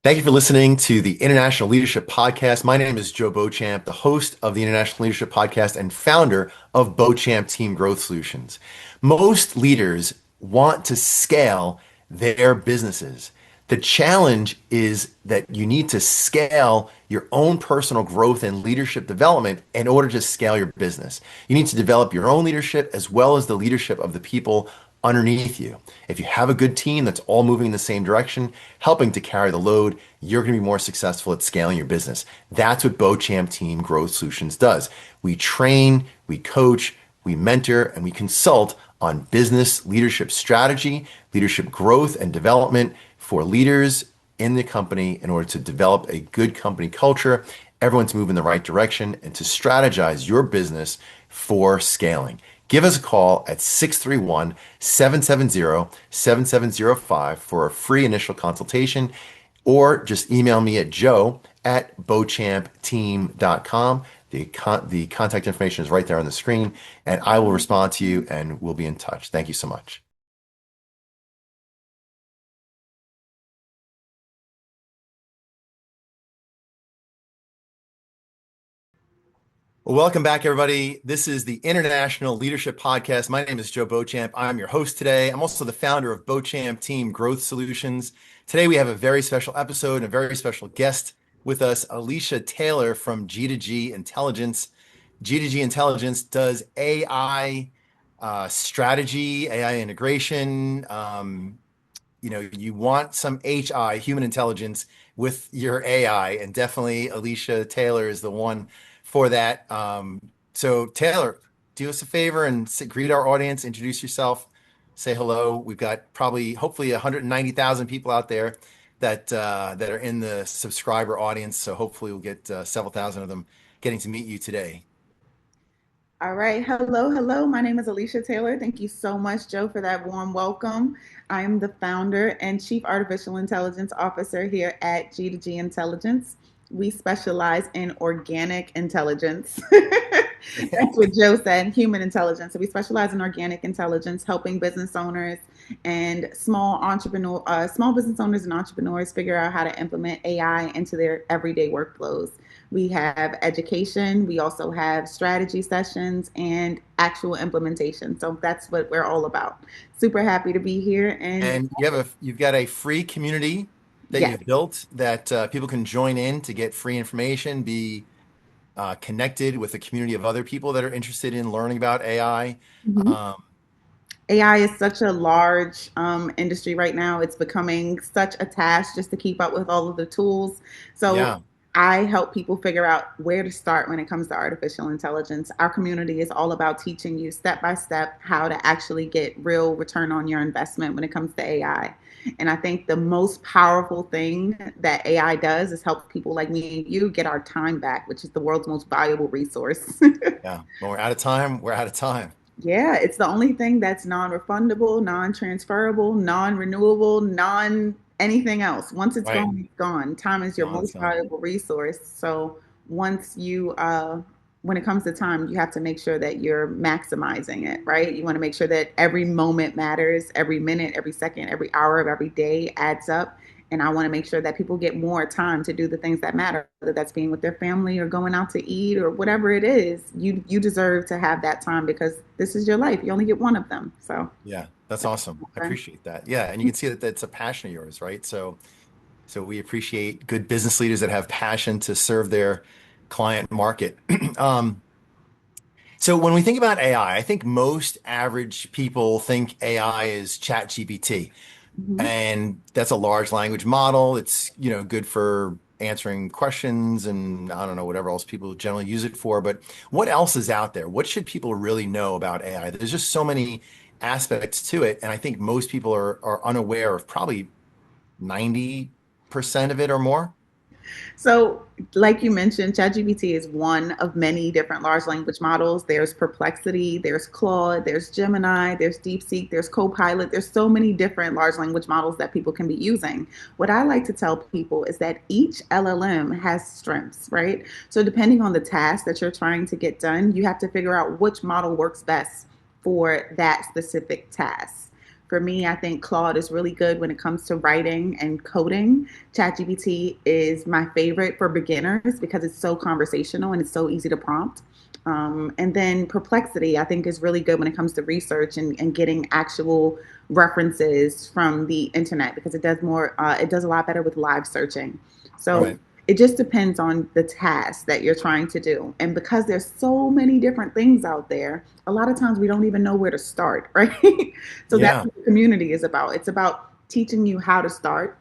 Thank you for listening to the International Leadership Podcast. My name is Joe Beauchamp, the host of the International Leadership Podcast and founder of Beauchamp Team Growth Solutions. Most leaders want to scale their businesses. The challenge is that you need to scale your own personal growth and leadership development in order to scale your business. You need to develop your own leadership as well as the leadership of the people underneath you. If you have a good team that's all moving in the same direction, helping to carry the load, you're going to be more successful at scaling your business. That's what Beauchamp Team Growth Solutions does. We train, we coach, we mentor, and we consult on business leadership strategy, leadership growth and development for leaders in the company in order to develop a good company culture, everyone's moving in the right direction, and to strategize your business for scaling. Give us a call at 631-770-7705 for a free initial consultation, or just email me at joe@beauchampteam.com. The contact information is right there on the screen, and I will respond to you and we'll be in touch. Thank you so much. Well, welcome back, everybody. This is the International Leadership Podcast. My name is Joe Beauchamp. I'm your host today. I'm also the founder of Beauchamp Team Growth Solutions. Today, we have a very special episode and a very special guest with us, Alesha Taylor from G2G Intelligence. G2G Intelligence does AI strategy, AI integration. You want some HI, human intelligence, with your AI, and definitely Alesha Taylor is the one for that. So Taylor, do us a favor and greet our audience, introduce yourself, say hello. We've got probably, hopefully 190,000 people out there that are in the subscriber audience. So hopefully we'll get several thousand of them getting to meet you today. All right. Hello, hello. My name is Alesha Taylor. Thank you so much, Joe, for that warm welcome. I am the founder and Chief Artificial Intelligence Officer here at G2G Intelligence. We specialize in organic intelligence. That's what Joe said, human intelligence. So we specialize in organic intelligence, helping business owners and small business owners and entrepreneurs figure out how to implement AI into their everyday workflows. We have education. We also have strategy sessions and actual implementation. So that's what we're all about. Super happy to be here. And And you've got a free community that yes. you've built that people can join in to get free information, be connected with a community of other people that are interested in learning about AI. Mhm. Um, AI is such a large industry right now. It's becoming such a task just to keep up with all of the tools. So yeah, I help people figure out where to start when it comes to artificial intelligence. Our community is all about teaching you step by step how to actually get real return on your investment when it comes to AI. And I think the most powerful thing that AI does is help people like me and you get our time back, which is the world's most valuable resource. yeah. When we're out of time, we're out of time. Yeah, it's the only thing that's non-refundable, non-transferable, non-renewable, non anything else. Once it's Right. gone, it's gone. Time is your No, it's most not. valuable resource. So once you when it comes to time, you have to make sure that you're maximizing it, right? You want to make sure that every moment matters, every minute, every second, every hour of every day adds up. And I want to make sure that people get more time to do the things that matter, whether that's being with their family or going out to eat or whatever it is. You deserve to have that time because this is your life. You only get one of them. So Yeah, that's awesome. I appreciate that. Yeah, and you can see that that's a passion of yours, right? So we appreciate good business leaders that have passion to serve their client market. Um, so when we think about AI, I think most average people think AI is Chat GPT. mhm. And that's a large language model. It's, good for answering questions and I don't know, whatever else people generally use it for. But what else is out there? What should people really know about AI? There's just so many aspects to it. And I think most people are unaware of probably 90% of it or more. So, like you mentioned, ChatGPT is one of many different large language models. There's Perplexity, there's Claude, there's Gemini, there's DeepSeek, there's Copilot. There's so many different large language models that people can be using. What I like to tell people is that each LLM has strengths, right? So, depending on the task that you're trying to get done, you have to figure out which model works best for that specific task. For me, I think Claude is really good when it comes to writing and coding. ChatGPT is my favorite for beginners because it's so conversational and it's so easy to prompt. And then Perplexity, I think, is really good when it comes to research and getting actual references from the internet because it does a lot better with live searching. So Right. it just depends on the task that you're trying to do. And because there's so many different things out there, a lot of times we don't even know where to start, right? So that's Yeah. what the community is about. It's about teaching you how to start,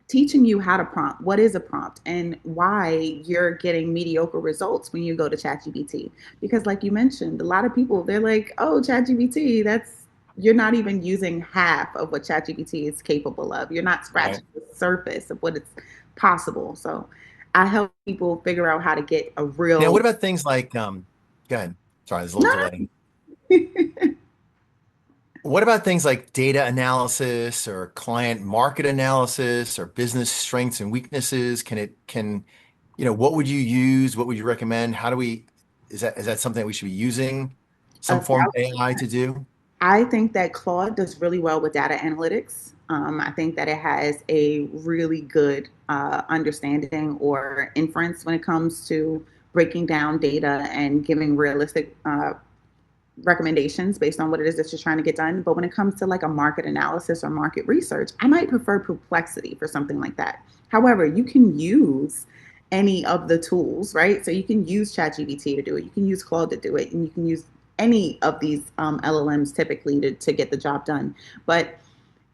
teaching you how to prompt, what is a prompt, and why you're getting mediocre results when you go to ChatGPT. Because, like you mentioned, a lot of people they're like, "Oh, ChatGPT, that's you're not even using half of what ChatGPT is capable of. You're not Right. scratching the surface of what it's possible." So, I help people figure out how to get a Now, real. what about things like, go ahead. Sorry, there's a little No, delay. no. What about things like data analysis or client market analysis or business strengths and weaknesses? What would you use? What would you recommend? Is that something that we should be using some A form of AI to do? I think that Claude does really well with data analytics. I think that it has a really good understanding or inference when it comes to breaking down data and giving realistic recommendations based on what it is that you're trying to get done. But when it comes to like a market analysis or market research, I might prefer Perplexity for something like that. However, you can use any of the tools, right? So you can use ChatGPT to do it. You can use Claude to do it, and you can use any of these LLMs typically to get the job done. But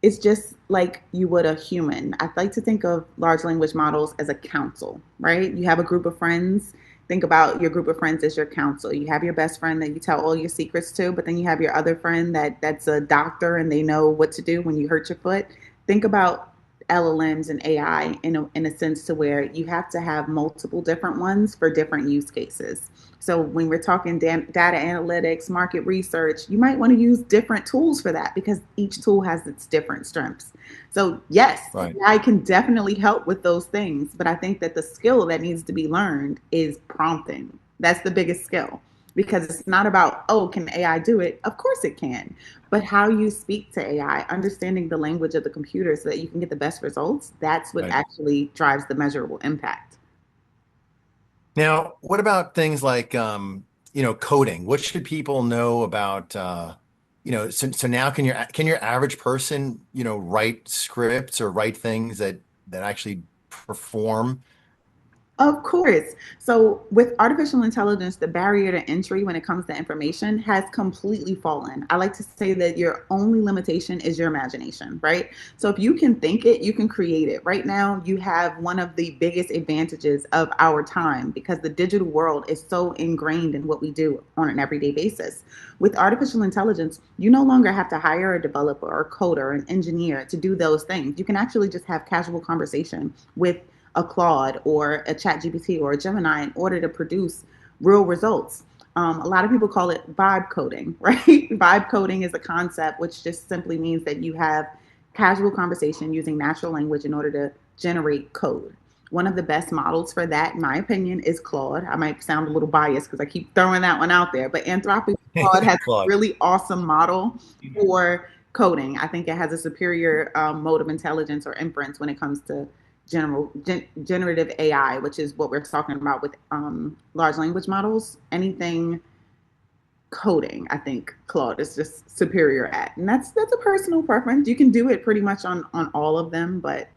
it's just like you would a human. I like to think of large language models as a council, right? You have a group of friends. Think about your group of friends as your council. You have your best friend that you tell all your secrets to, but then you have your other friend that's a doctor and they know what to do when you hurt your foot. Think about LLMs and AI in a sense to where you have to have multiple different ones for different use cases. So when we're talking data analytics, market research, you might want to use different tools for that because each tool has its different strengths. So yes, Right. AI can definitely help with those things, but I think that the skill that needs to be learned is prompting. That's the biggest skill because it's not about, oh, can AI do it? Of course it can. But how you speak to AI, understanding the language of the computer so that you can get the best results, that's what Right. actually drives the measurable impact. Now, what about things like, coding? What should people know about, so now can your average person, write scripts or write things that actually perform? Of course. So, with artificial intelligence, the barrier to entry when it comes to information has completely fallen. I like to say that your only limitation is your imagination, right? So, if you can think it, you can create it. Right now, you have one of the biggest advantages of our time because the digital world is so ingrained in what we do on an everyday basis. With artificial intelligence, you no longer have to hire a developer or coder or an engineer to do those things. You can actually just have casual conversation with a Claude or a Chat GPT or a Gemini in order to produce real results. A lot of people call it vibe coding, right? Vibe coding is a concept which just simply means that you have casual conversation using natural language in order to generate code. One of the best models for that, in my opinion, is Claude. I might sound a little biased because I keep throwing that one out there, but Anthropic Claude has a Claude. really awesome model for coding. I think it has a superior mode of intelligence or inference when it comes to generative AI, which is what we're talking about with large language models. Anything coding, I think Claude is just superior at, and that's a personal preference. You can do it pretty much on all of them, but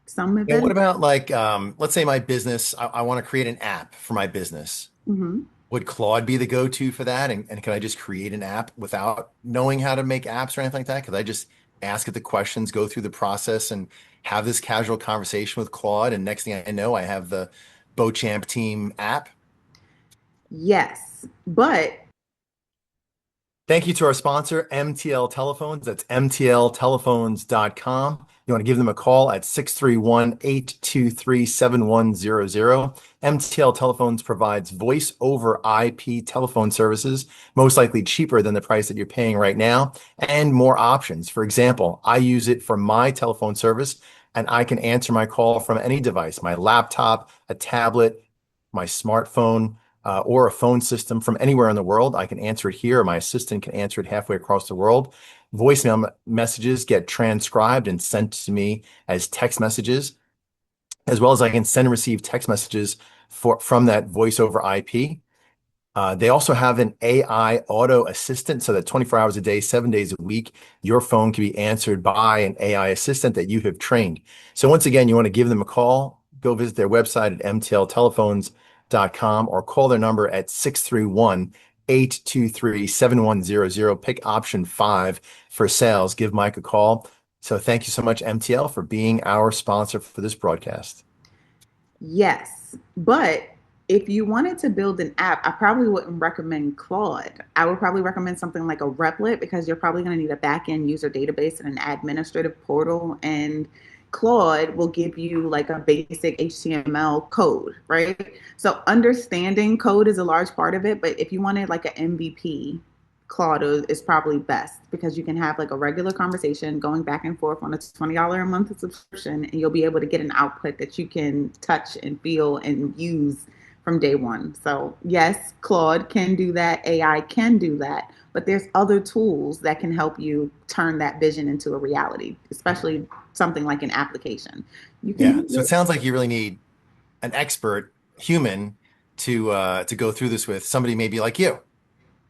some are Now, better. what about like, let's say my business, I want to create an app for my business. Hmm. Would Claude be the go-to for that? And can I just create an app without knowing how to make apps or anything like that? Could I just ask it the questions, go through the process, and have this casual conversation with Claude? And next thing I know, I have the Beauchamp team app. Yes, but Thank you to our sponsor, MTL Telephones. That's mtltelephones.com. You want to give them a call at 631-823-7100. MTL Telephones provides voice over IP telephone services, most likely cheaper than the price that you're paying right now, and more options. For example, I use it for my telephone service, and I can answer my call from any device, my laptop, a tablet, my smartphone. or a phone system from anywhere in the world. I can answer it here, or my assistant can answer it halfway across the world. Voicemail messages get transcribed and sent to me as text messages, as well as I can send and receive text messages from that voice over IP. They also have an AI auto assistant so that 24 hours a day, 7 days a week, your phone can be answered by an AI assistant that you have trained. So once again, you want to give them a call, go visit their website at mtltelephones.com or call their number at 631-823-7100. Pick option 5 for sales. Give Mike a call. So thank you so much, MTL, for being our sponsor for this broadcast. Yes, but if you wanted to build an app, I probably wouldn't recommend Claude. I would probably recommend something like a Replit because you're probably going to need a back-end user database and an administrative portal. And Claude will give you like a basic HTML code, right? So understanding code is a large part of it. But if you wanted like an MVP, Claude is probably best because you can have like a regular conversation going back and forth on a $20 a month subscription, and you'll be able to get an output that you can touch and feel and use from day one. So yes, Claude can do that. AI can do that, but there's other tools that can help you turn that vision into a reality, especially something like an application. You Yeah. can So it sounds like you really need an expert human to go through this with, somebody maybe like you.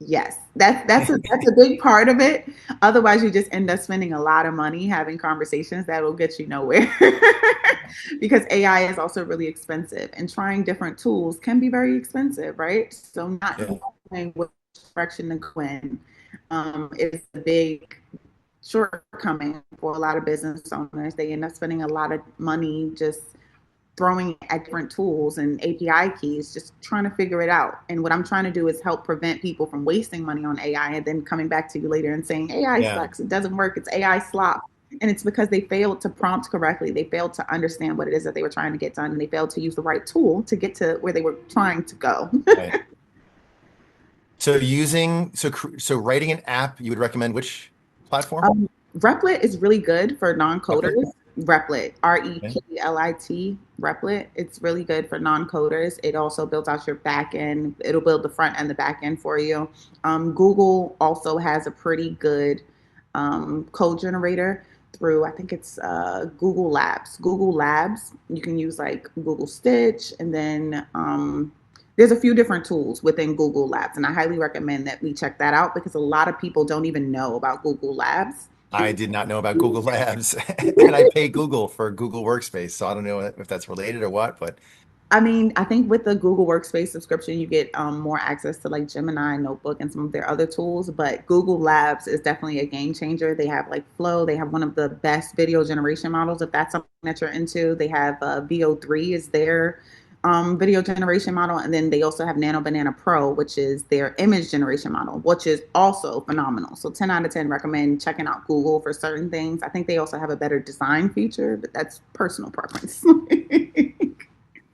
Yes, that's a big part of it. Otherwise, you just end up spending a lot of money having conversations that will get you nowhere. Because AI is also really expensive, and trying different tools can be very expensive, right? So not Yeah. knowing which direction to go in is a big shortcoming for a lot of business owners. They end up spending a lot of money just throwing at different tools and API keys, just trying to figure it out. And what I'm trying to do is help prevent people from wasting money on AI and then coming back to you later and saying, AI Yeah. sucks, it doesn't work, it's AI slop. And it's because they failed to prompt correctly. They failed to understand what it is that they were trying to get done. And they failed to use the right tool to get to where they were trying to go. Right. So writing an app, you would recommend which platform? Replit is really good for Replit? non-coders. Replit, Okay. Replit, Replit. It's really good for non-coders. It also builds out your back end. It'll build the front and the back end for you. Google also has a pretty good code generator through, I think it's Google Labs. Google Labs, you can use like Google Stitch, and then there's a few different tools within Google Labs, and I highly recommend that we check that out because a lot of people don't even know about Google Labs. I did not know about Google Labs, and I pay Google for Google Workspace, so I don't know if that's related or what, but I mean, I think with the Google Workspace subscription, you get more access to like Gemini Notebook and some of their other tools. But Google Labs is definitely a game changer. They have like Flow. They have one of the best video generation models. If that's something that you're into, they have VO3 is their video generation model, and then they also have Nano Banana Pro, which is their image generation model, which is also phenomenal. So 10 out of 10 recommend checking out Google for certain things. I think they also have a better design feature, but that's personal preference.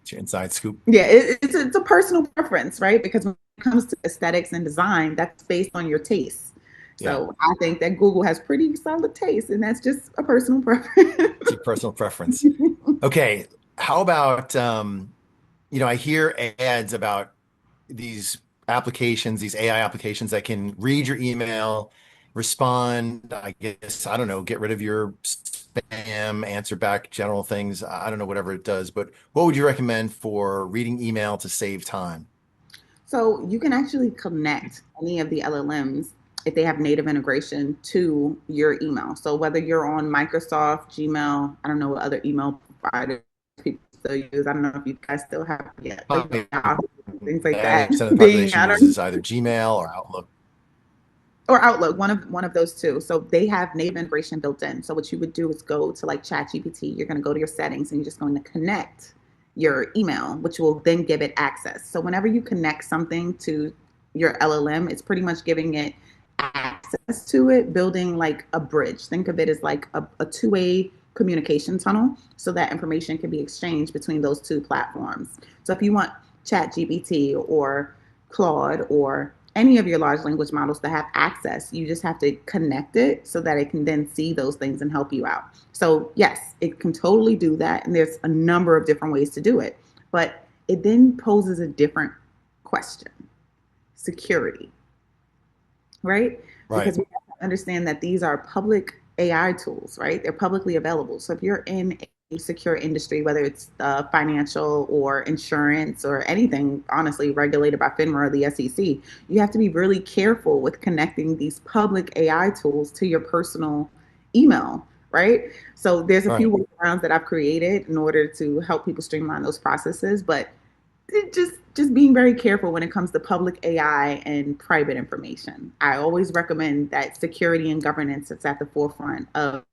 it's your inside scoop. Yeah, it's a personal preference, right? Because when it comes to aesthetics and design, that's based on your taste. Yeah, So I think that Google has pretty solid taste, and that's just a personal it's preference. your personal preference. Okay, how about I hear ads about these applications, these AI applications that can read your email, respond, I guess, I don't know, get rid of your spam, answer back general things. I don't know, whatever it does, but what would you recommend for reading email to save time? So you can actually connect any of the LLMs if they have native integration to your email. So whether you're on Microsoft, Gmail, I don't know what other email providers people still use. I don't know if you guys still have yet, like Probably Yahoo, things like that. 90% of the Being, population I don't uses either Gmail or Outlook. or Outlook, one of those two. So they have native integration built in. So what you would do is go to like ChatGPT. You're going to go to your settings and you're just going to connect your email, which will then give it access. So whenever you connect something to your LLM, it's pretty much giving it access to it, building like a bridge. Think of it as like a two-way communication tunnel so that information can be exchanged between those two platforms. So if you want ChatGPT or Claude or any of your large language models to have access, you just have to connect it so that it can then see those things and help you out. So yes, it can totally do that. And there's a number of different ways to do it, but it then poses a different question: security, right? Right. Because we have to understand that these are public AI tools, right? They're publicly available. So if you're in a secure industry, whether it's financial or insurance or anything, honestly, regulated by FINRA or the SEC, you have to be really careful with connecting these public AI tools to your personal email, right? So there's a few Right. workarounds that I've created in order to help people streamline those processes, but just being very careful when it comes to public AI and private information. I always recommend that security and governance is at the forefront of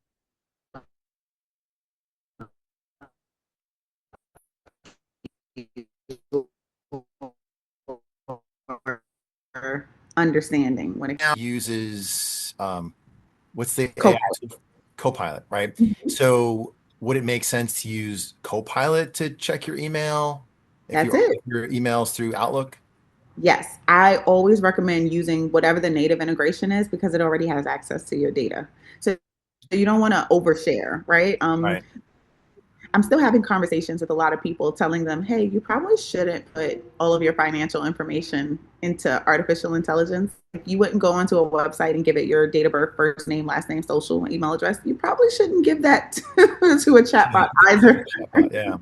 understanding when it Now uses what's the AI co-pilot. tool? Copilot, right? Mhm. So would it make sense to use Copilot to check your email That's it. if your email's through Outlook? Yes, I always recommend using whatever the native integration is because it already has access to your data. So you don't want to overshare, right? Right. I'm still having conversations with a lot of people telling them, hey, you probably shouldn't put all of your financial information into artificial intelligence. If you wouldn't go onto a website and give it your date of birth, first name, last name, social, email address. You probably shouldn't give that to a chatbot either. Chatbot, yeah.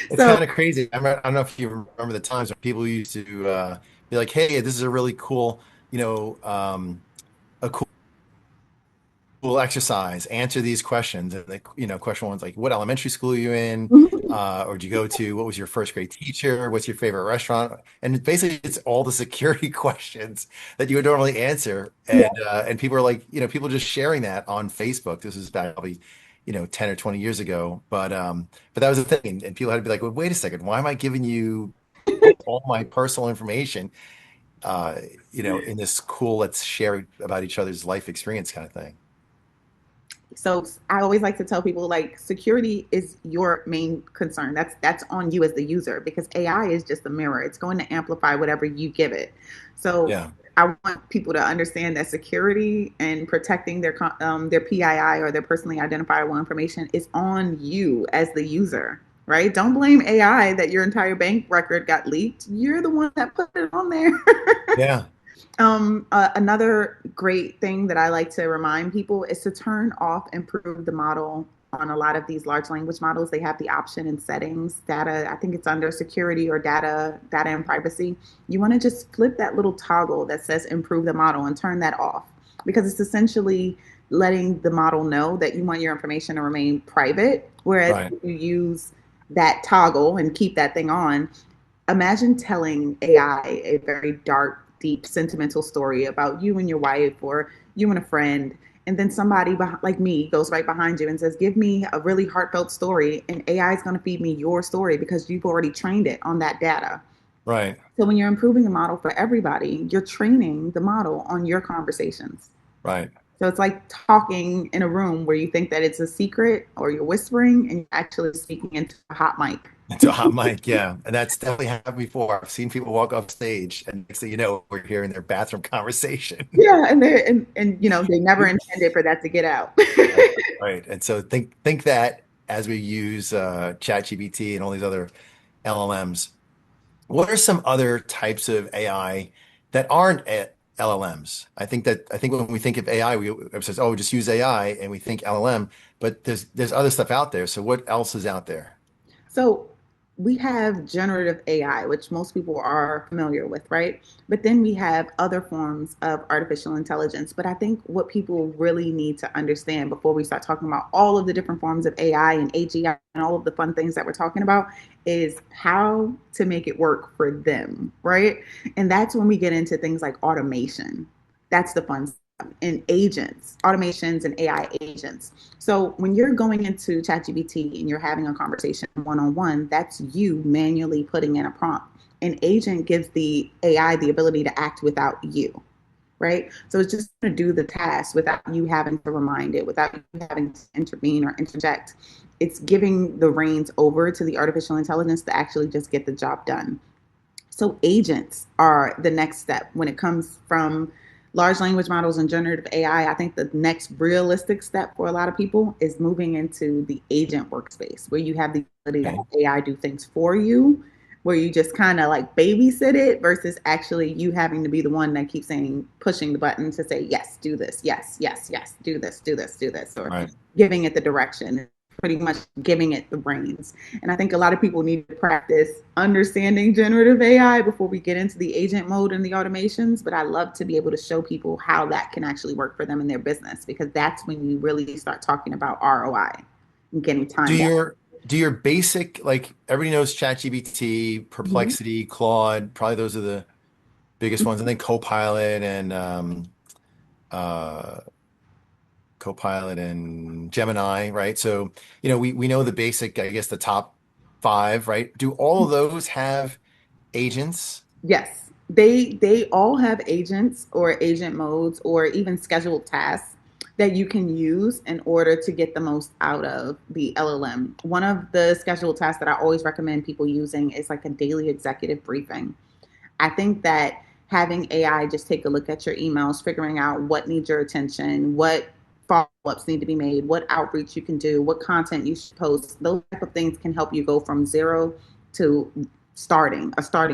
It's So kind of crazy. I don't know if you remember the times when people used to be like, "Hey, this is a really cool, a cool exercise. Answer these questions." And question one's like, "What elementary school are you in? Or did you go to? What was your first grade teacher? What's your favorite restaurant?" And basically, it's all the security questions that you would normally answer. yeah. And people are like, people just sharing that on Facebook. This is back probably, 10 or 20 years ago. But that was the thing. And people had to be like, well, wait a second, why am I giving you all my personal information, uh, in this cool, let's share about each other's life experience kind of thing. So I always like to tell people like security is your main concern. That's on you as the user because AI is just a mirror. It's going to amplify whatever you give it. So Yeah. I want people to understand that security and protecting their PII or their personally identifiable information is on you as the user, right? Don't blame AI that your entire bank record got leaked. You're the one that put it on there. Yeah. Another great thing that I like to remind people is to turn off improve the model on a lot of these large language models. They have the option in settings, data, I think it's under security or data and privacy. You want to just flip that little toggle that says improve the model and turn that off because it's essentially letting the model know that you want your information to remain private. Whereas Right. if you use that toggle and keep that thing on, imagine telling AI a very dark, deep, sentimental story about you and your wife or you and a friend. And then somebody like me goes right behind you and says, give me a really heartfelt story. And AI is going to feed me your story because you've already trained it on that data. Right. So when you're improving the model for everybody, you're training the model on your conversations. Right. So it's like talking in a room where you think that it's a secret or you're whispering and you're actually speaking into a hot mic. It's a hot mic, yeah. And that's definitely happened before. I've seen people walk off stage and next thing you know, we're hearing their bathroom conversation. Yeah, and they never intended for that to get out. Right. Right. And so think that as we use ChatGPT and all these other LLMs, what are some other types of AI that aren't LLMs? I think when we think of AI, it says, oh, just use AI, and we think LLM, but there's other stuff out there. So what else is out there? So we have generative AI, which most people are familiar with, right? But then we have other forms of artificial intelligence. But I think what people really need to understand before we start talking about all of the different forms of AI and AGI and all of the fun things that we're talking about is how to make it work for them, right? And that's when we get into things like automation. That's the fun stuff. And agents, automations and AI agents. So when you're going into ChatGPT and you're having a conversation one on one, that's you manually putting in a prompt. An agent gives the AI the ability to act without you, right? So it's just going to do the task without you having to remind it, without you having to intervene or interject. It's giving the reins over to the artificial intelligence to actually just get the job done. So agents are the next step when it comes from large language models and generative AI. I think the next realistic step for a lot of people is moving into the agent workspace where you have the ability to have Okay. AI do things for you where you just kind of like babysit it versus actually you having to be the one that keeps saying, pushing the button to say, yes, do this, yes, yes, yes, do this, do this, do this, or Right. giving it the direction, pretty much giving it the brains. And I think a lot of people need to practice understanding generative AI before we get into the agent mode and the automations. But I love to be able to show people how that can actually work for them in their business, because that's when you really start talking about ROI and getting Do time back. your basic, like everybody knows ChatGPT, Mhm. Perplexity, Claude, probably those are the biggest ones, and then uh, Copilot and Gemini, right? So, we know the basic, I guess the top five, right? Do all of those have agents? Yes, they all have agents or agent modes or even scheduled tasks that you can use in order to get the most out of the LLM. One of the scheduled tasks that I always recommend people using is like a daily executive briefing. I think that having AI just take a look at your emails, figuring out what needs your attention, what follow-ups need to be made, what outreach you can do, what content you should post, those type of things can help you go from zero to starting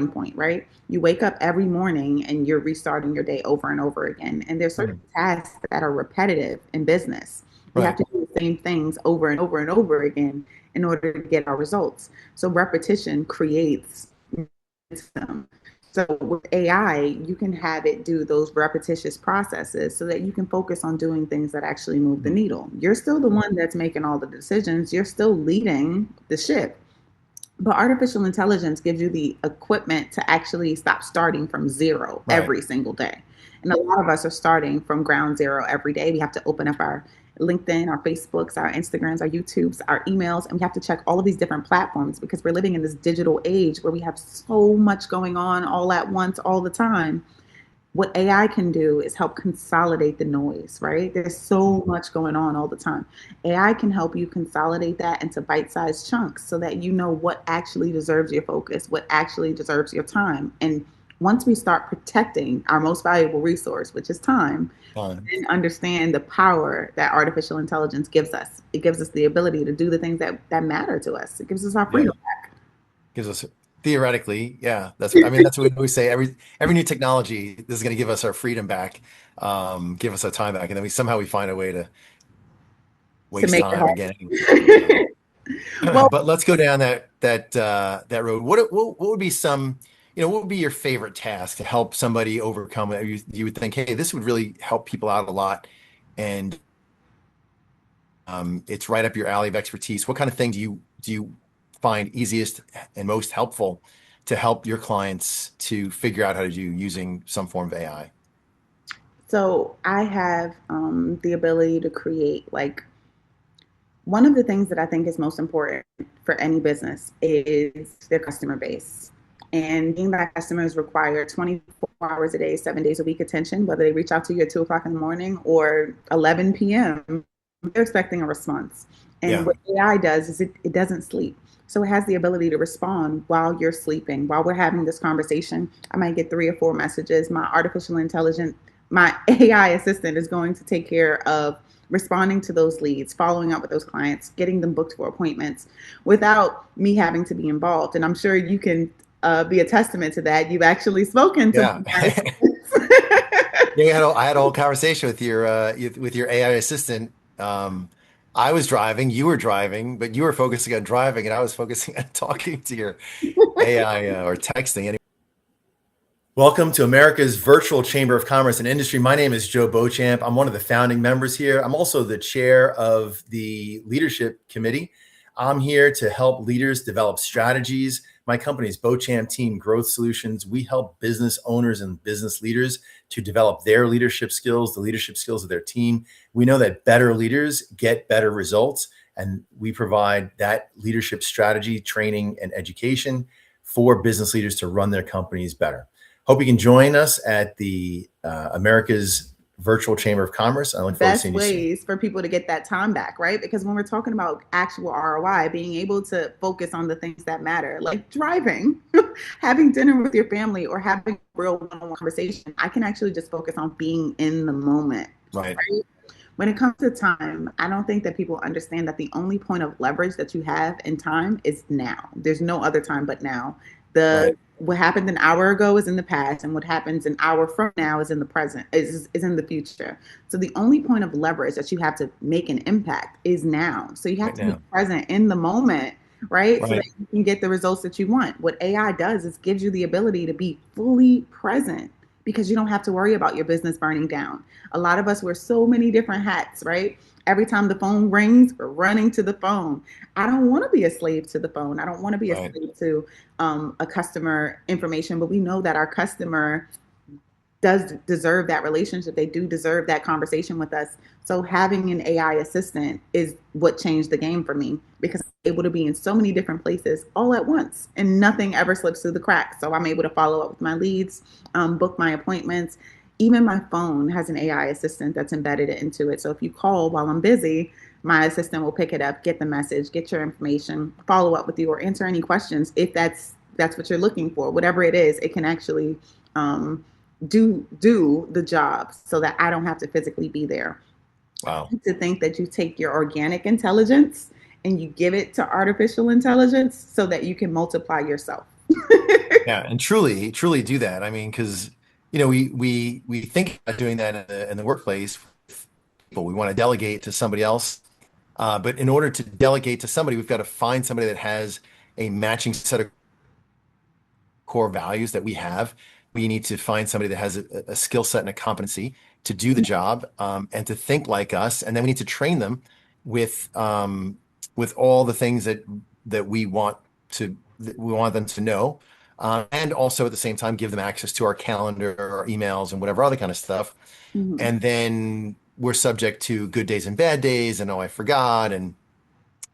point, right? You wake up every morning and you're restarting your day over and over again. And there's certain Mhm. tasks that are repetitive in business. We have Right. to do the same things over and over and over again in order to get our results. So repetition creates system. So with AI, you can have it do those repetitious processes so that you can focus on doing things that actually move the Mhm. needle. You're still the one that's making all the decisions. You're still leading the ship. But artificial intelligence gives you the equipment to actually stop starting from zero Right. every single day. And a lot of us are starting from ground zero every day. We have to open up our LinkedIn, our Facebooks, our Instagrams, our YouTubes, our emails, and we have to check all of these different platforms because we're living in this digital age where we have so much going on all at once, all the time. What AI can do is help consolidate the noise, right? There's so much going on all the time. AI can help you consolidate that into bite sized chunks so that you know what actually deserves your focus, what actually deserves your time. And once we start protecting our most valuable resource, which is time, Fine. then understand the power that artificial intelligence gives us. It gives us the ability to do the things that matter to us. It gives us our Yeah. freedom back. Gives us theoretically, yeah. That's what we always say. Every new technology, this is going to give us our freedom back, give us our time back, and then we find a way to To waste make it time again. hard. Well, But let's go down that road. What would be some, what would be your favorite task to help somebody overcome it? You would think, hey, this would really help people out a lot, and it's right up your alley of expertise. What kind of thing do you find easiest and most helpful to help your clients to figure out how to do using some form of AI? so I have the ability to create like one of the things that I think is most important for any business is their customer base. And being that customers require 24 hours a day, 7 days a week attention, whether they reach out to you at 2 o'clock in the morning or 11 p.m., they're expecting a response. And Yeah. what AI does is it doesn't sleep. So it has the ability to respond while you're sleeping. While we're having this conversation, I might get 3 or 4 messages. My AI assistant is going to take care of responding to those leads, following up with those clients, getting them booked for appointments without me having to be involved. And I'm sure you can be a testament to that. You've actually spoken to Yeah. my Yeah, I had a whole conversation with your AI assistant. I was driving, you were driving, but you were focusing on driving, and I was focusing on talking to your AI or texting. Welcome to America's virtual Chamber of Commerce and Industry. My name is Joe Beauchamp. I'm one of the founding members here. I'm also the chair of the leadership committee. I'm here to help leaders develop strategies. My company is Beauchamp Team Growth Solutions. We help business owners and business leaders to develop their leadership skills, the leadership skills of their team. We know that better leaders get better results, and we provide that leadership strategy, training, and education for business leaders to run their companies better. Hope you can join us at the America's Virtual Chamber of Commerce. I look forward to best seeing you soon. ways for people to get that time back, right? Because when we're talking about actual ROI, being able to focus on the things that matter, like driving, having dinner with your family, or having a real one-on-one conversation, I can actually just focus on being in the moment, Right. right? When it comes to time, I don't think that people understand that the only point of leverage that you have in time is now. There's no other time but now. The Right. what happened an hour ago is in the past, and what happens an hour from now is in the present, is in the future. So the only point of leverage that you have to make an impact is now. So you have Right to be now. present in the moment, right? So that Right. you can get the results that you want. What AI does is gives you the ability to be fully present because you don't have to worry about your business burning down. A lot of us wear so many different hats, right? Every time the phone rings, we're running to the phone. I don't want to be a slave to the phone. I don't want to be a Right. slave to a customer information, but we know that our customer does deserve that relationship. They do deserve that conversation with us. So having an AI assistant is what changed the game for me because I'm able to be in so many different places all at once and nothing ever slips through the cracks. So I'm able to follow up with my leads, book my appointments. Even my phone has an AI assistant that's embedded into it. So if you call while I'm busy, my assistant will pick it up, get the message, get your information, follow up with you, or answer any questions if that's what you're looking for. Whatever it is, it can actually do the job so that I don't have to physically be there. Wow. To think that you take your organic intelligence and you give it to artificial intelligence so that you can multiply yourself. Yeah, and truly do that. I mean, because we think about doing that in the workplace. People, we want to delegate to somebody else, but in order to delegate to somebody, we've got to find somebody that has a matching set of core values that we have. We need to find somebody that has a skill set and a competency to do the job, and to think like us. And then we need to train them with with all the things that we want them to know, and also at the same time give them access to our calendar, our emails, and whatever other kind of stuff. Mhm. And then we're subject to good days and bad days, and oh, I forgot, and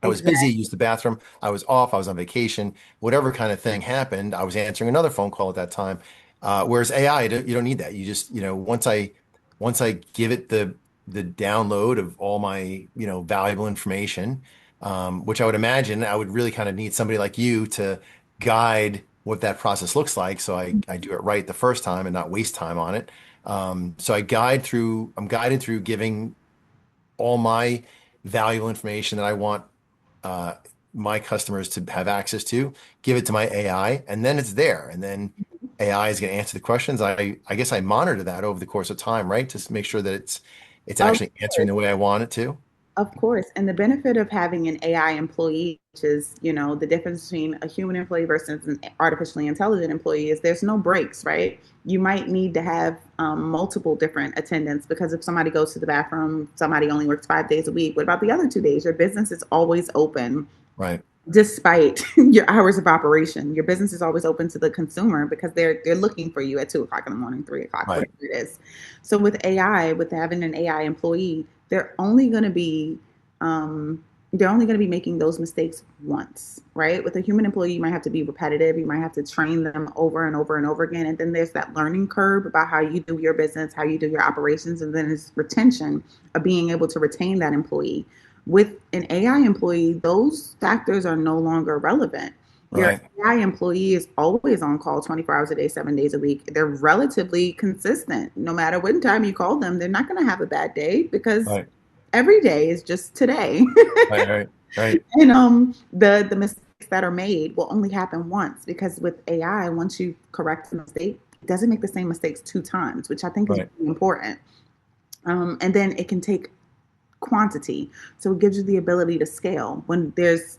I was busy, Exactly. used the bathroom. I was off. I was on vacation. Whatever kind of thing happened, I was answering another phone call at that time. Whereas AI, you don't need that. You just, once I give it the download of all my, valuable information, which I would imagine I would really kind of need somebody like you to guide what that process looks like. So I do it right the first time and not waste time on it. So I'm guided through giving all my valuable information that I want uh, my customers to have access to, give it to my AI, and then it's there. And then AI is going to answer the questions. I guess I monitor that over the course of time, right? To make sure that it's Of actually answering course. the way I want it to. Of course. And the benefit of having an AI employee, which is, the difference between a human employee versus an artificially intelligent employee is there's no breaks, right? You might need to have multiple different attendants because if somebody goes to the bathroom, somebody only works 5 days a week. What about the other 2 days? Your business is always open Right. despite your hours of operation. Your business is always open to the consumer because they're looking for you at 2 o'clock in the morning, 3 o'clock, Right. whatever it is. So with AI, with having an AI employee, they're only going to be they're only going to be making those mistakes once, right? With a human employee, you might have to be repetitive. You might have to train them over and over and over again. And then there's that learning curve about how you do your business, how you do your operations, and then it's retention of being able to retain that employee. With an AI employee, those factors are no longer relevant. Your Right. AI employee is always on call 24 hours a day, 7 days a week. They're relatively consistent. No matter what time you call them, they're not going to have a bad day because Right. every day is just today. Right. Right. Right. And the mistakes that are made will only happen once because with AI, once you correct the mistake, it doesn't make the same mistakes 2 times, which I think is Right. really important. And then it can take quantity. So it gives you the ability to scale. When there's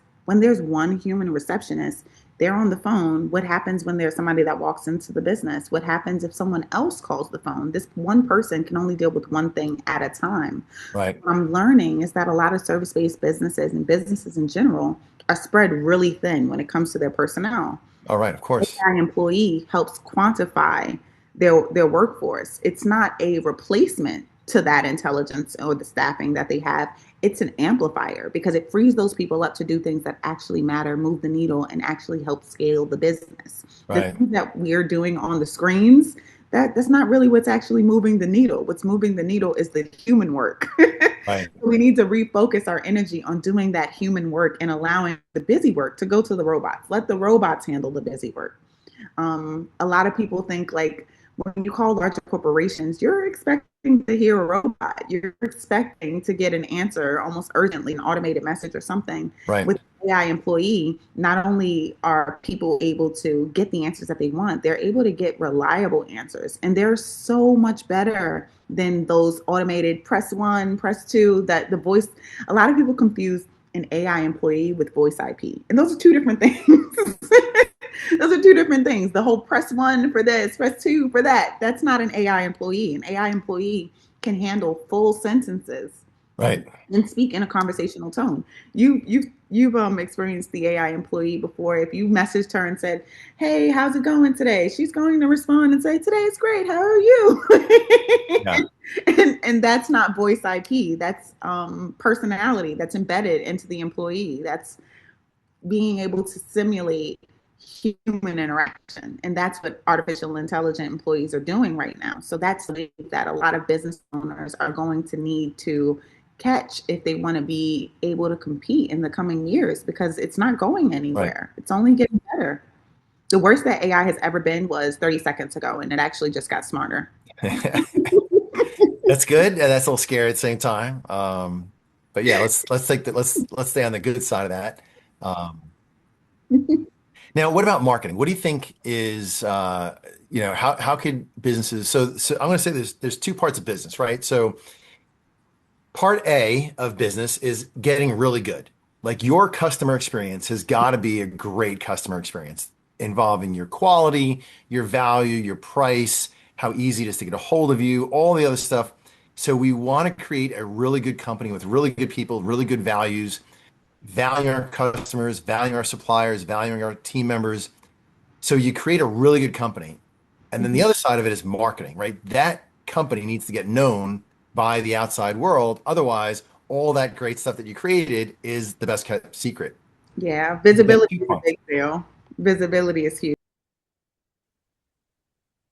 one human receptionist, they're on the phone. What happens when there's somebody that walks into the business? What happens if someone else calls the phone? This one person can only deal with one thing at a time. Right. What I'm learning is that a lot of service-based businesses and businesses in general are spread really thin when it comes to their personnel. All right. Of course. AI employee helps quantify their workforce. It's not a replacement to that intelligence or the staffing that they have. It's an amplifier because it frees those people up to do things that actually matter, move the needle, and actually help scale the business. The Right. things that we're doing on the screens, that's not really what's actually moving the needle. What's moving the needle is the human work. Right. We need to refocus our energy on doing that human work and allowing the busy work to go to the robots. Let the robots handle the busy work. A lot of people think like when you call larger corporations, you're expecting to hear a robot. You're expecting to get an answer almost urgently, an automated message or something. Right. With AI employee, not only are people able to get the answers that they want, they're able to get reliable answers. And they're so much better than those automated press one, press two, that the voice, a lot of people confuse an AI employee with voice IP. And those are two different things. Those are two different things. The whole press one for this, press two for that. That's not an AI employee. An AI employee can handle full sentences Right. and speak in a conversational tone. You've experienced the AI employee before. If you messaged her and said, "Hey, how's it going today?" She's going to respond and say, "Today's great. How are you?" Yeah. And that's not voice IP. That's personality. That's embedded into the employee. That's being able to simulate human interaction. And that's what artificial intelligent employees are doing right now. So that's something that a lot of business owners are going to need to catch if they want to be able to compete in the coming years, because it's not going Right. anywhere. It's only getting better. The worst that AI has ever been was 30 seconds ago, and it actually just got smarter. That's good. And that's a little scary at the same time. But yeah, let's take that. Let's stay on the good side of that. Um, Now, what about marketing? What do you think is, how could businesses, so I'm going to say there's two parts of business, right? So part A of business is getting really good. Like your customer experience has got to be a great customer experience involving your quality, your value, your price, how easy it is to get a hold of you, all the other stuff. So we want to create a really good company with really good people, really good values, valuing our customers, valuing our suppliers, valuing our team members. So you create a really good company. And then the Mhm. other side of it is marketing, right? That company needs to get known by the outside world. Otherwise, all that great stuff that you created is the best kept secret. Yeah, You got visibility two is a prongs. big deal. Visibility is huge.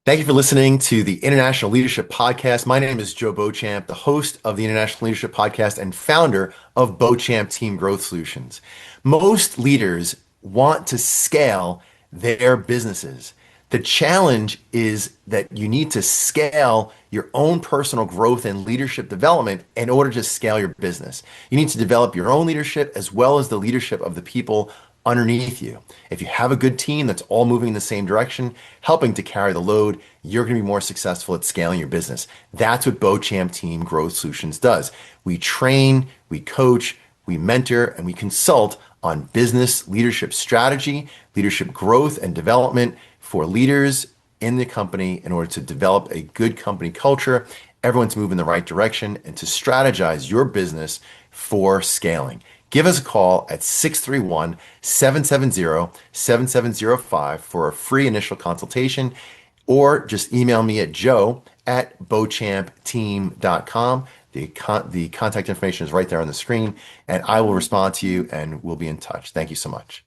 Thank you for listening to the International Leadership Podcast. My name is Joe Beauchamp, the host of the International Leadership Podcast and founder of Beauchamp Team Growth Solutions. Most leaders want to scale their businesses. The challenge is that you need to scale your own personal growth and leadership development in order to scale your business. You need to develop your own leadership as well as the leadership of the people underneath you. If you have a good team that's all moving in the same direction, helping to carry the load, you're going to be more successful at scaling your business. That's what Beauchamp Team Growth Solutions does. We train, we coach, we mentor, and we consult on business leadership strategy, leadership growth and development for leaders in the company in order to develop a good company culture, everyone's moving in the right direction, and to strategize your business for scaling. Give us a call at 631 770 7705 for a free initial consultation, or just email me at joe@beauchampteam.com. The contact information is right there on the screen, and I will respond to you and we'll be in touch. Thank you so much.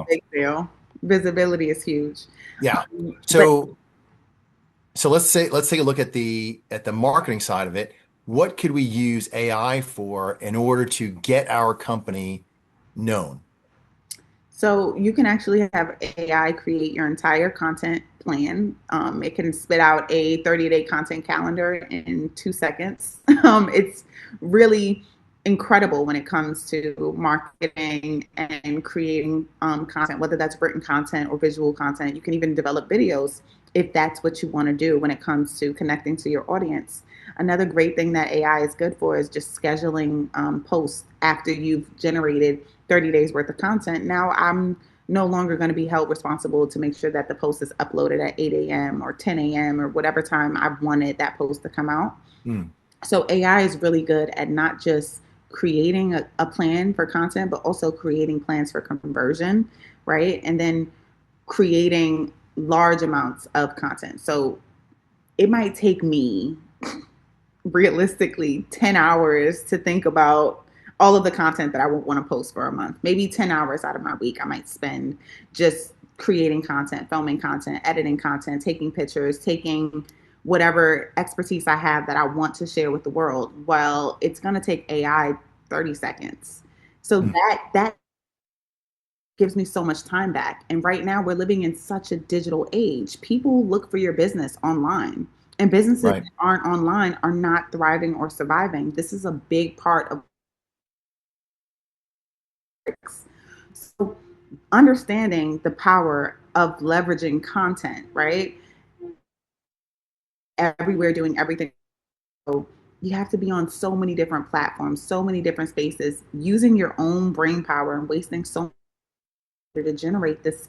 Big deal. Visibility is huge. Yeah. But So let's take a look at the marketing side of it. What could we use AI for in order to get our company known? so you can actually have AI create your entire content plan. It can spit out a 30-day content calendar in 2 seconds. It's really incredible when it comes to marketing and creating content, whether that's written content or visual content. You can even develop videos if that's what you want to do when it comes to connecting to your audience. Another great thing that AI is good for is just scheduling posts after you've generated 30 days worth of content. Now I'm no longer going to be held responsible to make sure that the post is uploaded at 8 a.m. or 10 a.m. or whatever time I've wanted that post to come out. Hmm. So AI is really good at not just creating a plan for content, but also creating plans for conversion, right? And then creating large amounts of content. So it might take me realistically 10 hours to think about all of the content that I would want to post for a month. Maybe 10 hours out of my week I might spend just creating content, filming content, editing content, taking pictures, taking whatever expertise I have that I want to share with the world. Well, it's going to take AI 30 seconds. So Mm. that gives me so much time back. And right now we're living in such a digital age. People look for your business online, and businesses that Right. aren't online are not thriving or surviving. This is a big part of it. So understanding the power of leveraging content, right? Everywhere doing everything. So you have to be on so many different platforms, so many different spaces, using your own brain power and wasting so much to generate this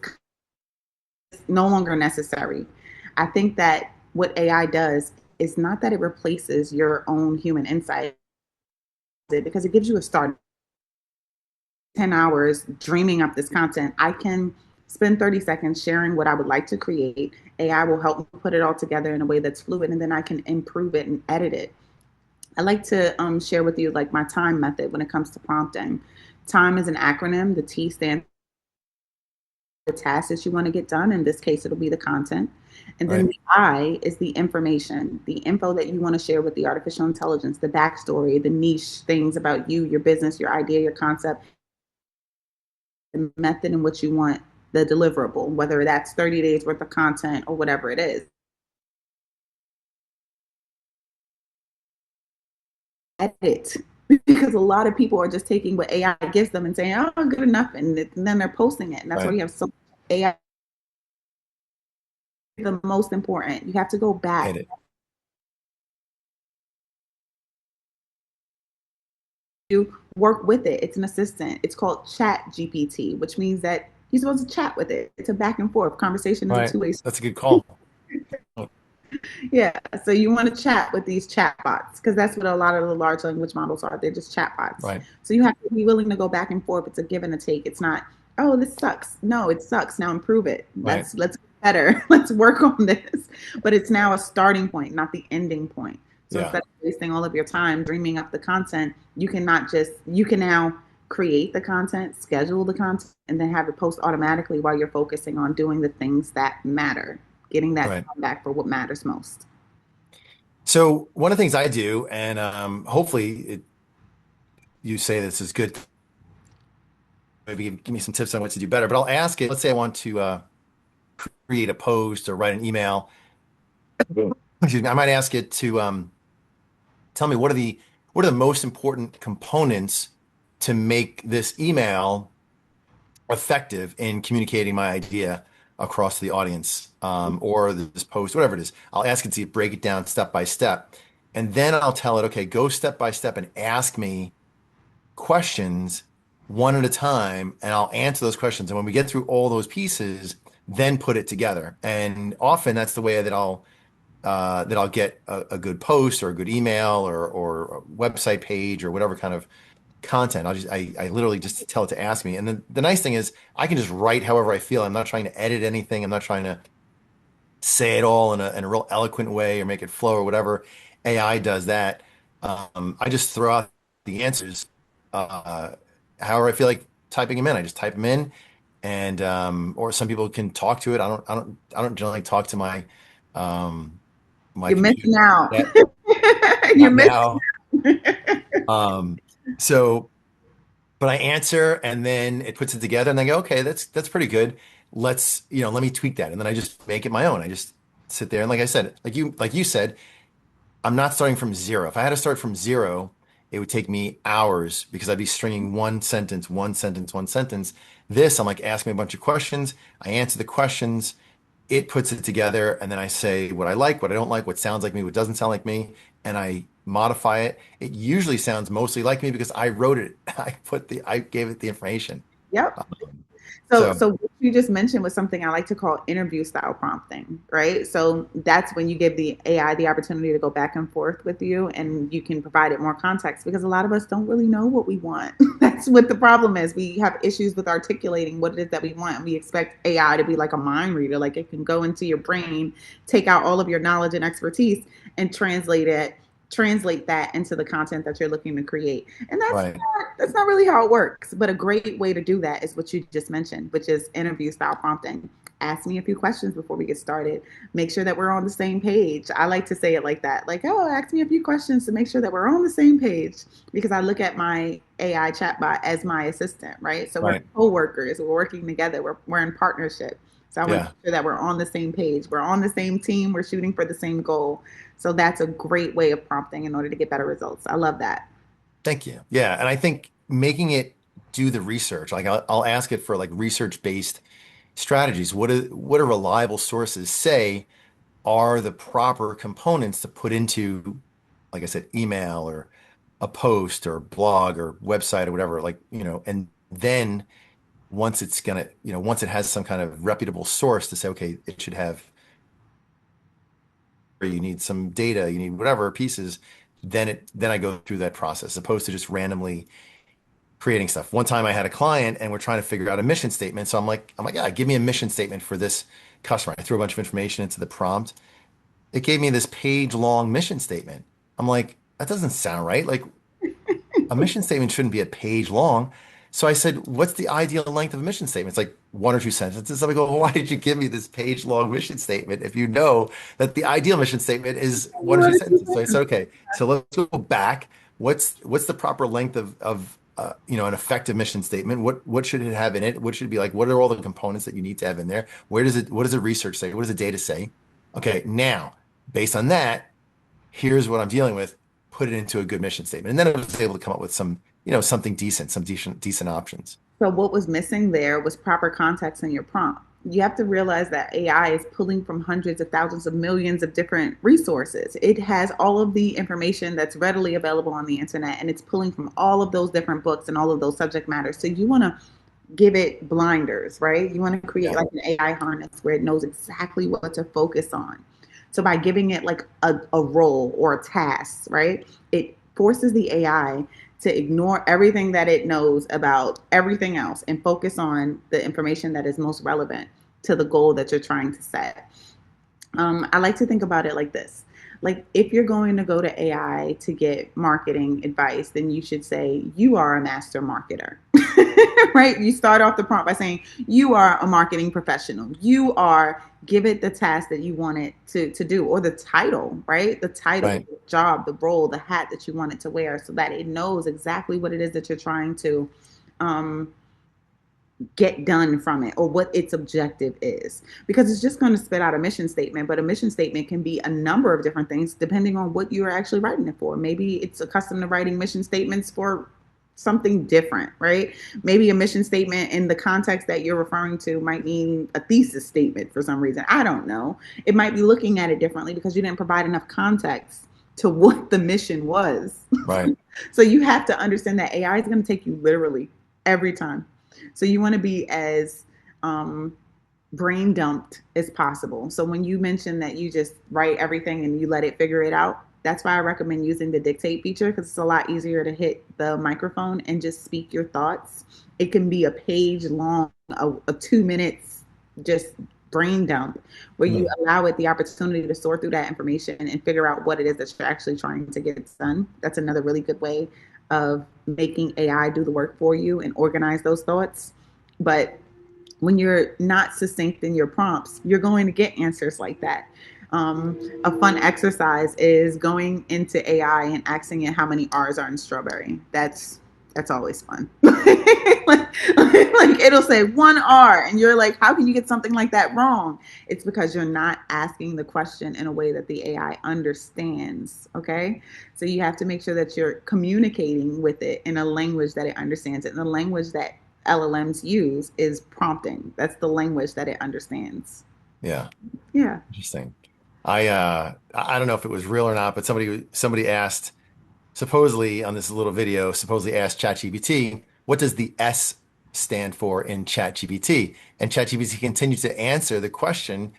is no longer necessary. I think that what AI does is not that it replaces your own human insight, because it gives you a start. 10 hours dreaming up this content, I can spend 30 seconds sharing what I would like to create. AI will help me put it all together in a way that's fluid, and then I can improve it and edit it. I like to share with you like my time method when it comes to prompting. Time is an acronym. The T stands for the task that you want to get done. In this case, it'll be the content. And then Right. the I is the information, the info that you want to share with the artificial intelligence, the backstory, the niche things about you, your business, your idea, your concept, the method in which you want the deliverable, whether that's 30 days worth of content or whatever it is. Edit. Because a lot of people are just taking what AI gives them and saying, oh, good enough. And then they're posting it. And that's why Right. you have so AI is the most important. You have to go back. Edit. You work with it. It's an assistant. It's called Chat GPT, which means that you're supposed to chat with it. It's a back and forth conversation, is a Right. two-way. That's a good call. Yeah. So you want to chat with these chatbots, because that's what a lot of the large language models are. They're just chatbots. Right. So you have to be willing to go back and forth. It's a give and a take. It's not, oh, this sucks. No, it sucks. Now improve it. Right. Let's get better. Let's work on this. But it's now a starting point, not the ending point. So Yeah. instead of wasting all of your time dreaming up the content, you can now create the content, schedule the content, and then have it post automatically while you're focusing on doing the things that matter, getting that Right. time back for what matters most. So one of the things I do, and hopefully you say this is good. Maybe give me some tips on what to do better. But I'll ask it. Let's say I want to create a post or write an email. Excuse me. I might ask it to tell me what are the most important components to make this email effective in communicating my idea across the audience, or this post, whatever it is. I'll ask it to break it down step by step, and then I'll tell it, okay, go step by step and ask me questions one at a time, and I'll answer those questions. And when we get through all those pieces, then put it together. And often that's the way that I'll get a good post or a good email or a website page or whatever kind of content. I literally just tell it to ask me. And then the nice thing is I can just write however I feel. I'm not trying to edit anything. I'm not trying to say it all in a real eloquent way or make it flow or whatever. AI does that. I just throw out the answers, uh, however I feel like typing them in. I just type them in, and or some people can talk to it. I don't generally talk to my You're computer missing out. yet. You're Not missing now. out. So, but I answer and then it puts it together and I go, okay, that's pretty good. Let me tweak that. And then I just make it my own. I just sit there and like I said, like you said, I'm not starting from zero. If I had to start from zero, it would take me hours because I'd be stringing one sentence, one sentence, one sentence. This, I'm like, ask me a bunch of questions. I answer the questions. It puts it together, and then I say what I like, what I don't like, what sounds like me, what doesn't sound like me, and I modify it. It usually sounds mostly like me because I wrote it. I gave it the information. Yep. Um, So, so so what you just mentioned was something I like to call interview style prompting, right? So that's when you give the AI the opportunity to go back and forth with you, and you can provide it more context, because a lot of us don't really know what we want. That's what the problem is. We have issues with articulating what it is that we want. We expect AI to be like a mind reader, like it can go into your brain, take out all of your knowledge and expertise, and translate that into the content that you're looking to create. And right, that's not really how it works. But a great way to do that is what you just mentioned, which is interview style prompting. Ask me a few questions before we get started. Make sure that we're on the same page. I like to say it like that, like, oh, ask me a few questions to make sure that we're on the same page, because I look at my AI chatbot as my assistant, right? So we're Right. co-workers, we're working together, we're in partnership. So I want to Yeah. make sure that we're on the same page, we're on the same team, we're shooting for the same goal. So that's a great way of prompting in order to get better results. I love that. Thank you. Yeah. And I think making it do the research, like I'll ask it for like research-based strategies. What do reliable sources say are the proper components to put into, like I said, email or a post or blog or website or whatever, like, and then once it has some kind of reputable source to say, okay, it should have, or you need some data, you need whatever pieces, then I go through that process, as opposed to just randomly creating stuff. One time I had a client and we're trying to figure out a mission statement. So I'm like, yeah, give me a mission statement for this customer. I threw a bunch of information into the prompt. It gave me this page long mission statement. I'm like, that doesn't sound right. Like a mission statement shouldn't be a page long. So I said, what's the ideal length of a mission statement? It's like one or two sentences. I'm like, well, why did you give me this page long mission statement if you know that the ideal mission statement is one or two sentences? So I said, okay, so let's go back. What's the proper length of an effective mission statement? What should it have in it? What should it be like? What are all the components that you need to have in there? What does the research say? What does the data say? Okay, now based on that, here's what I'm dealing with. Put it into a good mission statement. And then I was able to come up with something decent, some decent options. So what was missing there was proper context in your prompt. You have to realize that AI is pulling from hundreds of thousands of millions of different resources. It has all of the information that's readily available on the internet, and it's pulling from all of those different books and all of those subject matters. So you want to give it blinders, right? You want to create Yeah. like an AI harness where it knows exactly what to focus on. So by giving it like a role or a task, right? It forces the AI to ignore everything that it knows about everything else and focus on the information that is most relevant to the goal that you're trying to set. I like to think about it like this. Like, if you're going to go to AI to get marketing advice, then you should say, you are a master marketer, right? You start off the prompt by saying, you are a marketing professional. You are, give it the task that you want it to do, or the title, right? The title, Right. the job, the role, the hat that you want it to wear, so that it knows exactly what it is that you're trying to um, get done from it, or what its objective is, because it's just going to spit out a mission statement, but a mission statement can be a number of different things depending on what you're actually writing it for. Maybe it's accustomed to writing mission statements for something different, right? Maybe a mission statement in the context that you're referring to might mean a thesis statement for some reason. I don't know. It might be looking at it differently because you didn't provide enough context to what the mission was. Right. So you have to understand that AI is going to take you literally every time. So you want to be as um, brain dumped as possible. So when you mention that you just write everything and you let it figure it out, that's why I recommend using the dictate feature, because it's a lot easier to hit the microphone and just speak your thoughts. It can be a page long, a 2 minutes, just brain dump, where you Mhm. allow it the opportunity to sort through that information and figure out what it is that you're actually trying to get done. That's another really good way of making AI do the work for you and organize those thoughts. But when you're not succinct in your prompts, you're going to get answers like that. A fun exercise is going into AI and asking it how many R's are in strawberry. That's always fun. Like it'll say 1 R, and you're like, how can you get something like that wrong? It's because you're not asking the question in a way that the AI understands. Okay, so you have to make sure that you're communicating with it in a language that it understands. It, and the language that LLMs use is prompting. That's the language that it understands. Yeah. Yeah. Interesting. I don't know if it was real or not, but somebody asked, supposedly on this little video, supposedly asked ChatGPT, what does the S stand for in ChatGPT? And ChatGPT continues to answer the question.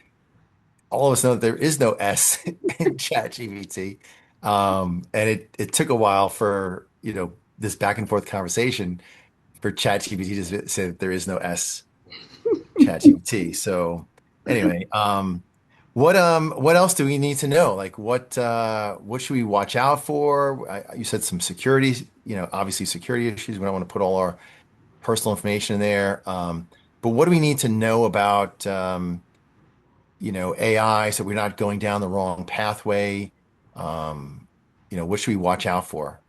All of us know that there is no S in ChatGPT. And it took a while for, this back and forth conversation for ChatGPT to say that there is no S ChatGPT. So anyway, what else do we need to know? Like what should we watch out for? You said some security, obviously security issues. We don't want to put all our personal information in there. But what do we need to know about AI so we're not going down the wrong pathway? What should we watch out for?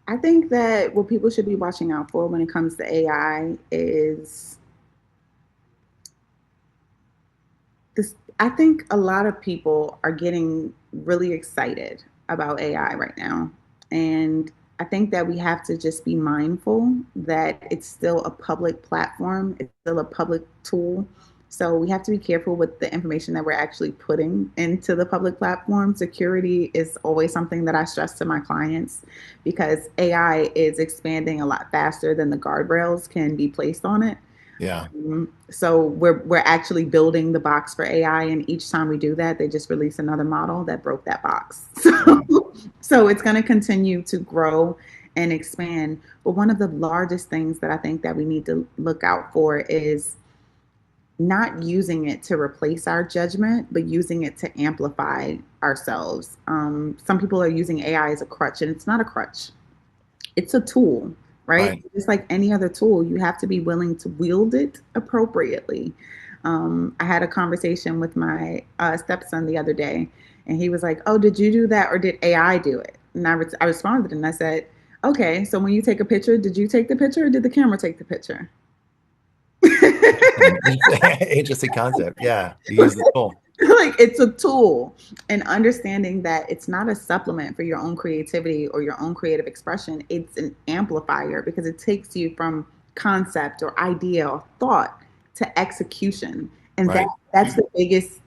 I think that what people should be watching out for when it comes to AI is this. I think a lot of people are getting really excited about AI right now. And I think that we have to just be mindful that it's still a public platform, it's still a public tool. So we have to be careful with the information that we're actually putting into the public platform. Security is always something that I stress to my clients because AI is expanding a lot faster than the guardrails can be placed on it. Yeah. So we're actually building the box for AI, and each time we do that, they just release another model that broke that box. Right. So it's going to continue to grow and expand. But one of the largest things that I think that we need to look out for is not using it to replace our judgment, but using it to amplify ourselves. Some people are using AI as a crutch, and it's not a crutch. It's a tool, right? Right. Just like any other tool, you have to be willing to wield it appropriately. I had a conversation with my stepson the other day, and he was like, "Oh, did you do that, or did AI do it?" And I responded, and I said, "Okay, so when you take a picture, did you take the picture, or did the camera take the picture?" Interesting. Interesting concept. Yeah. You use the tool. Like it's a tool, and understanding that it's not a supplement for your own creativity or your own creative expression. It's an amplifier because it takes you from concept or idea or thought to execution, and Right. that's the biggest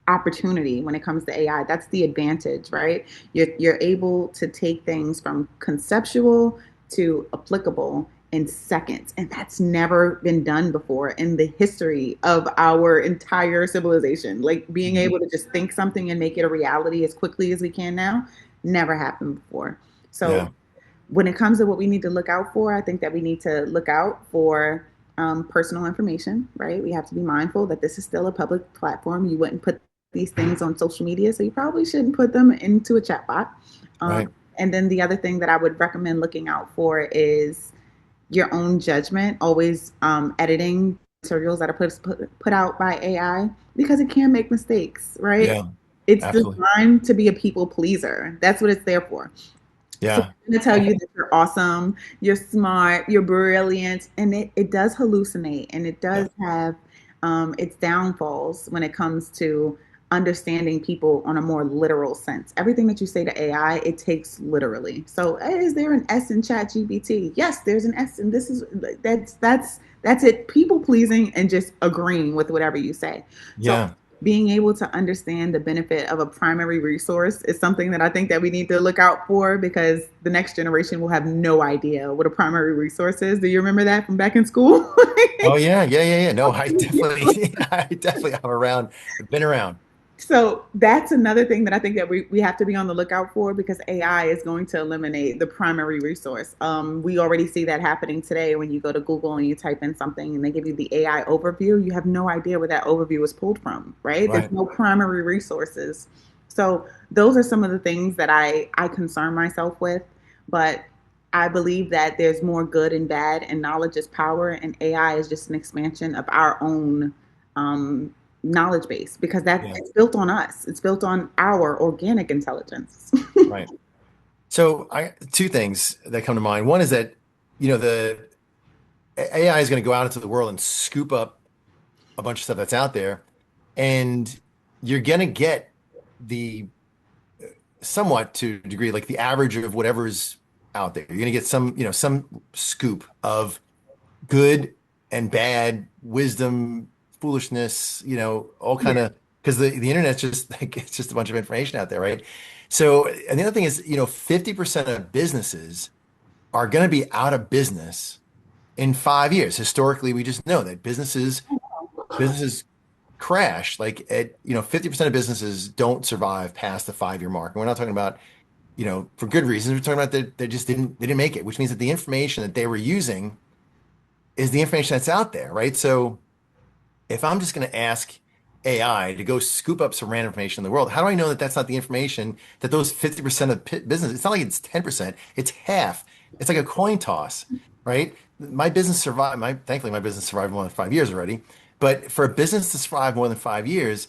opportunity when it comes to AI. That's the advantage, right? You're able to take things from conceptual to applicable in seconds. And that's never been done before in the history of our entire civilization. Like being Mhm. able to just think something and make it a reality as quickly as we can now, never happened before. So Yeah. when it comes to what we need to look out for, I think that we need to look out for personal information, right? We have to be mindful that this is still a public platform. You wouldn't put these things on social media, so you probably shouldn't put them into a chatbot. Um, Right. and then the other thing that I would recommend looking out for is your own judgment, always editing materials that are put out by AI because it can make mistakes, right? Yeah. It's Absolutely. designed to be a people pleaser. That's what it's there for. So Yeah. I'm going to tell you that you're awesome, you're smart, you're brilliant, and it does hallucinate and it Yeah. does have its downfalls when it comes to understanding people on a more literal sense. Everything that you say to AI, it takes literally. So, hey, is there an S in Chat GPT? Yes, there's an S, and this is that's it. People pleasing and just agreeing with whatever you say. So Yeah. being able to understand the benefit of a primary resource is something that I think that we need to look out for because the next generation will have no idea what a primary resource is. Do you remember that from back in school? Oh yeah. Yeah. Yeah. Yeah. No, I definitely, I definitely am around. I've been around. So that's another thing that I think that we have to be on the lookout for because AI is going to eliminate the primary resource. We already see that happening today when you go to Google and you type in something and they give you the AI overview. You have no idea where that overview was pulled from, right? There's Right. no primary resources. So those are some of the things that I concern myself with. But I believe that there's more good and bad, and knowledge is power, and AI is just an expansion of our own knowledge base because that Yeah. it's built on us. It's built on our organic intelligence. Right. So two things that come to mind. One is that, the AI is going to go out into the world and scoop up a bunch of stuff that's out there, and you're going to get the somewhat to a degree, like the average of whatever's out there. You're going to get some scoop of good and bad, wisdom, foolishness, all Yeah. kind of, because the internet's just like, it's just a bunch of information out there, right? So, and the other thing is, 50% of businesses are going to be out of business in 5 years. Historically, we just know that businesses crash. Like 50% of businesses don't survive past the 5 year mark. And we're not talking about, for good reasons. We're talking about that they didn't make it, which means that the information that they were using is the information that's out there, right? So if I'm just going to ask AI to go scoop up some random information in the world, how do I know that that's not the information that those 50% of business, it's not like it's 10%, it's half. It's like a coin toss, right? My business survived, thankfully my business survived more than 5 years already. But for a business to survive more than 5 years,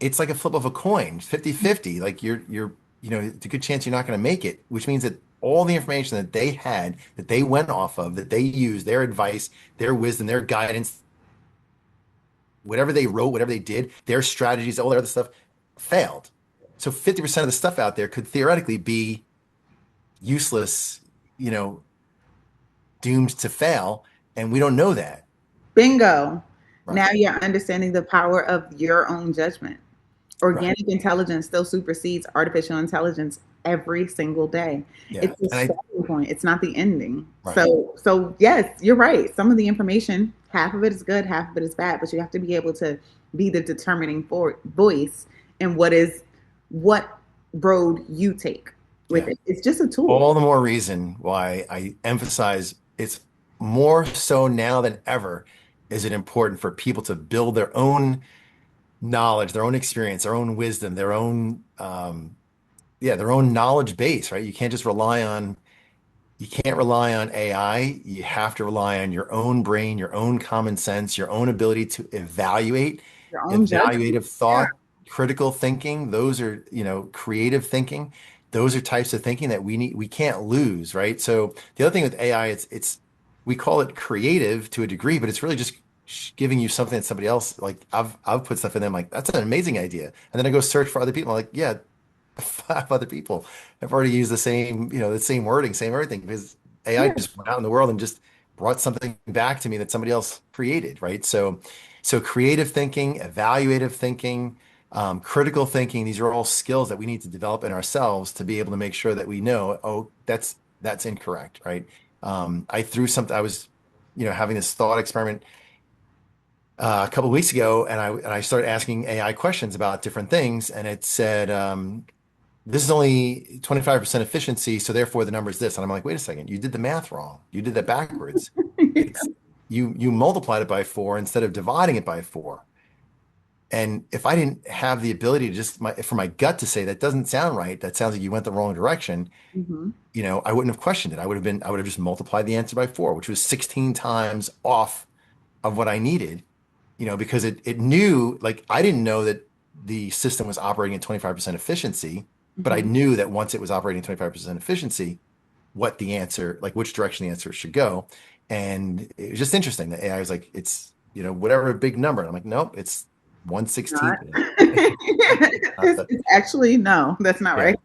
it's like a flip of a coin, 50-50. Like it's a good chance you're not going to make it, which means that all the information that they had, that they went off of, that they used, their advice, their wisdom, their guidance, whatever they wrote, whatever they did, their strategies, all their other stuff failed. So 50% of the stuff out there could theoretically be useless, you know, doomed to fail. And we don't know that. Bingo. Right. Now you're understanding the power of your own judgment. Right. Organic intelligence still supersedes artificial intelligence every single day. Yeah. It's the And I, starting point. It's not the ending. right. So yes, you're right. Some of the information, half of it is good, half of it is bad, but you have to be able to be the determining voice in what road you take with Yeah. it. It's just a tool. All the more reason why I emphasize it's more so now than ever is it important for people to build their own knowledge, their own experience, their own wisdom, their own yeah, their own knowledge base, right? You can't rely on AI. You have to rely on your own brain, your own common sense, your own ability to evaluate, Your own judgment. evaluative Yeah. thought, critical thinking. Those are, creative thinking. Those are types of thinking that we can't lose, right? So the other thing with AI, we call it creative to a degree, but it's really just giving you something that somebody else, like I've put stuff in them, like that's an amazing idea. And then I go search for other people. I'm like, yeah, five other people have already used the same wording, same everything, because AI Yeah. just went out in the world and just brought something back to me that somebody else created, right? So creative thinking, evaluative thinking, critical thinking, these are all skills that we need to develop in ourselves to be able to make sure that we know, oh, that's incorrect, right? I threw something, I was, having this thought experiment a couple of weeks ago, and I started asking AI questions about different things, and it said, this is only 25% efficiency, so therefore the number is this. And I'm like, wait a second, you did the math wrong. You did that backwards. It's you multiplied it by four instead of dividing it by four. And if I didn't have the ability to for my gut to say that doesn't sound right, that sounds like you went the wrong direction, Hmm. I wouldn't have questioned it. I would have just multiplied the answer by four, which was 16 times off of what I needed, because it knew, like, I didn't know that the system was operating at 25% efficiency, but I Hmm. knew that once it was operating 25% efficiency, what the answer, like which direction the answer should go. And it was just interesting that AI was like, it's, whatever big number. And I'm like, nope, it's Not. 1/16. Not the- It's actually, no, that's not yeah. right.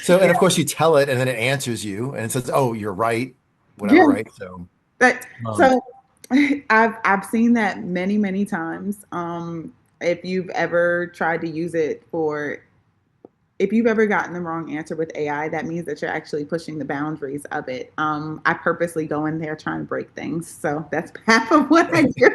So, Yeah. and of course you tell it and then it answers you and it says, oh, you're right, whatever, Yeah. right? So, But um, so I've seen that many, many times. If you've ever tried to use it for if you've ever gotten the wrong answer with AI, that means that you're actually pushing the boundaries of it. I purposely go in there trying to break things. So that's half of what I do.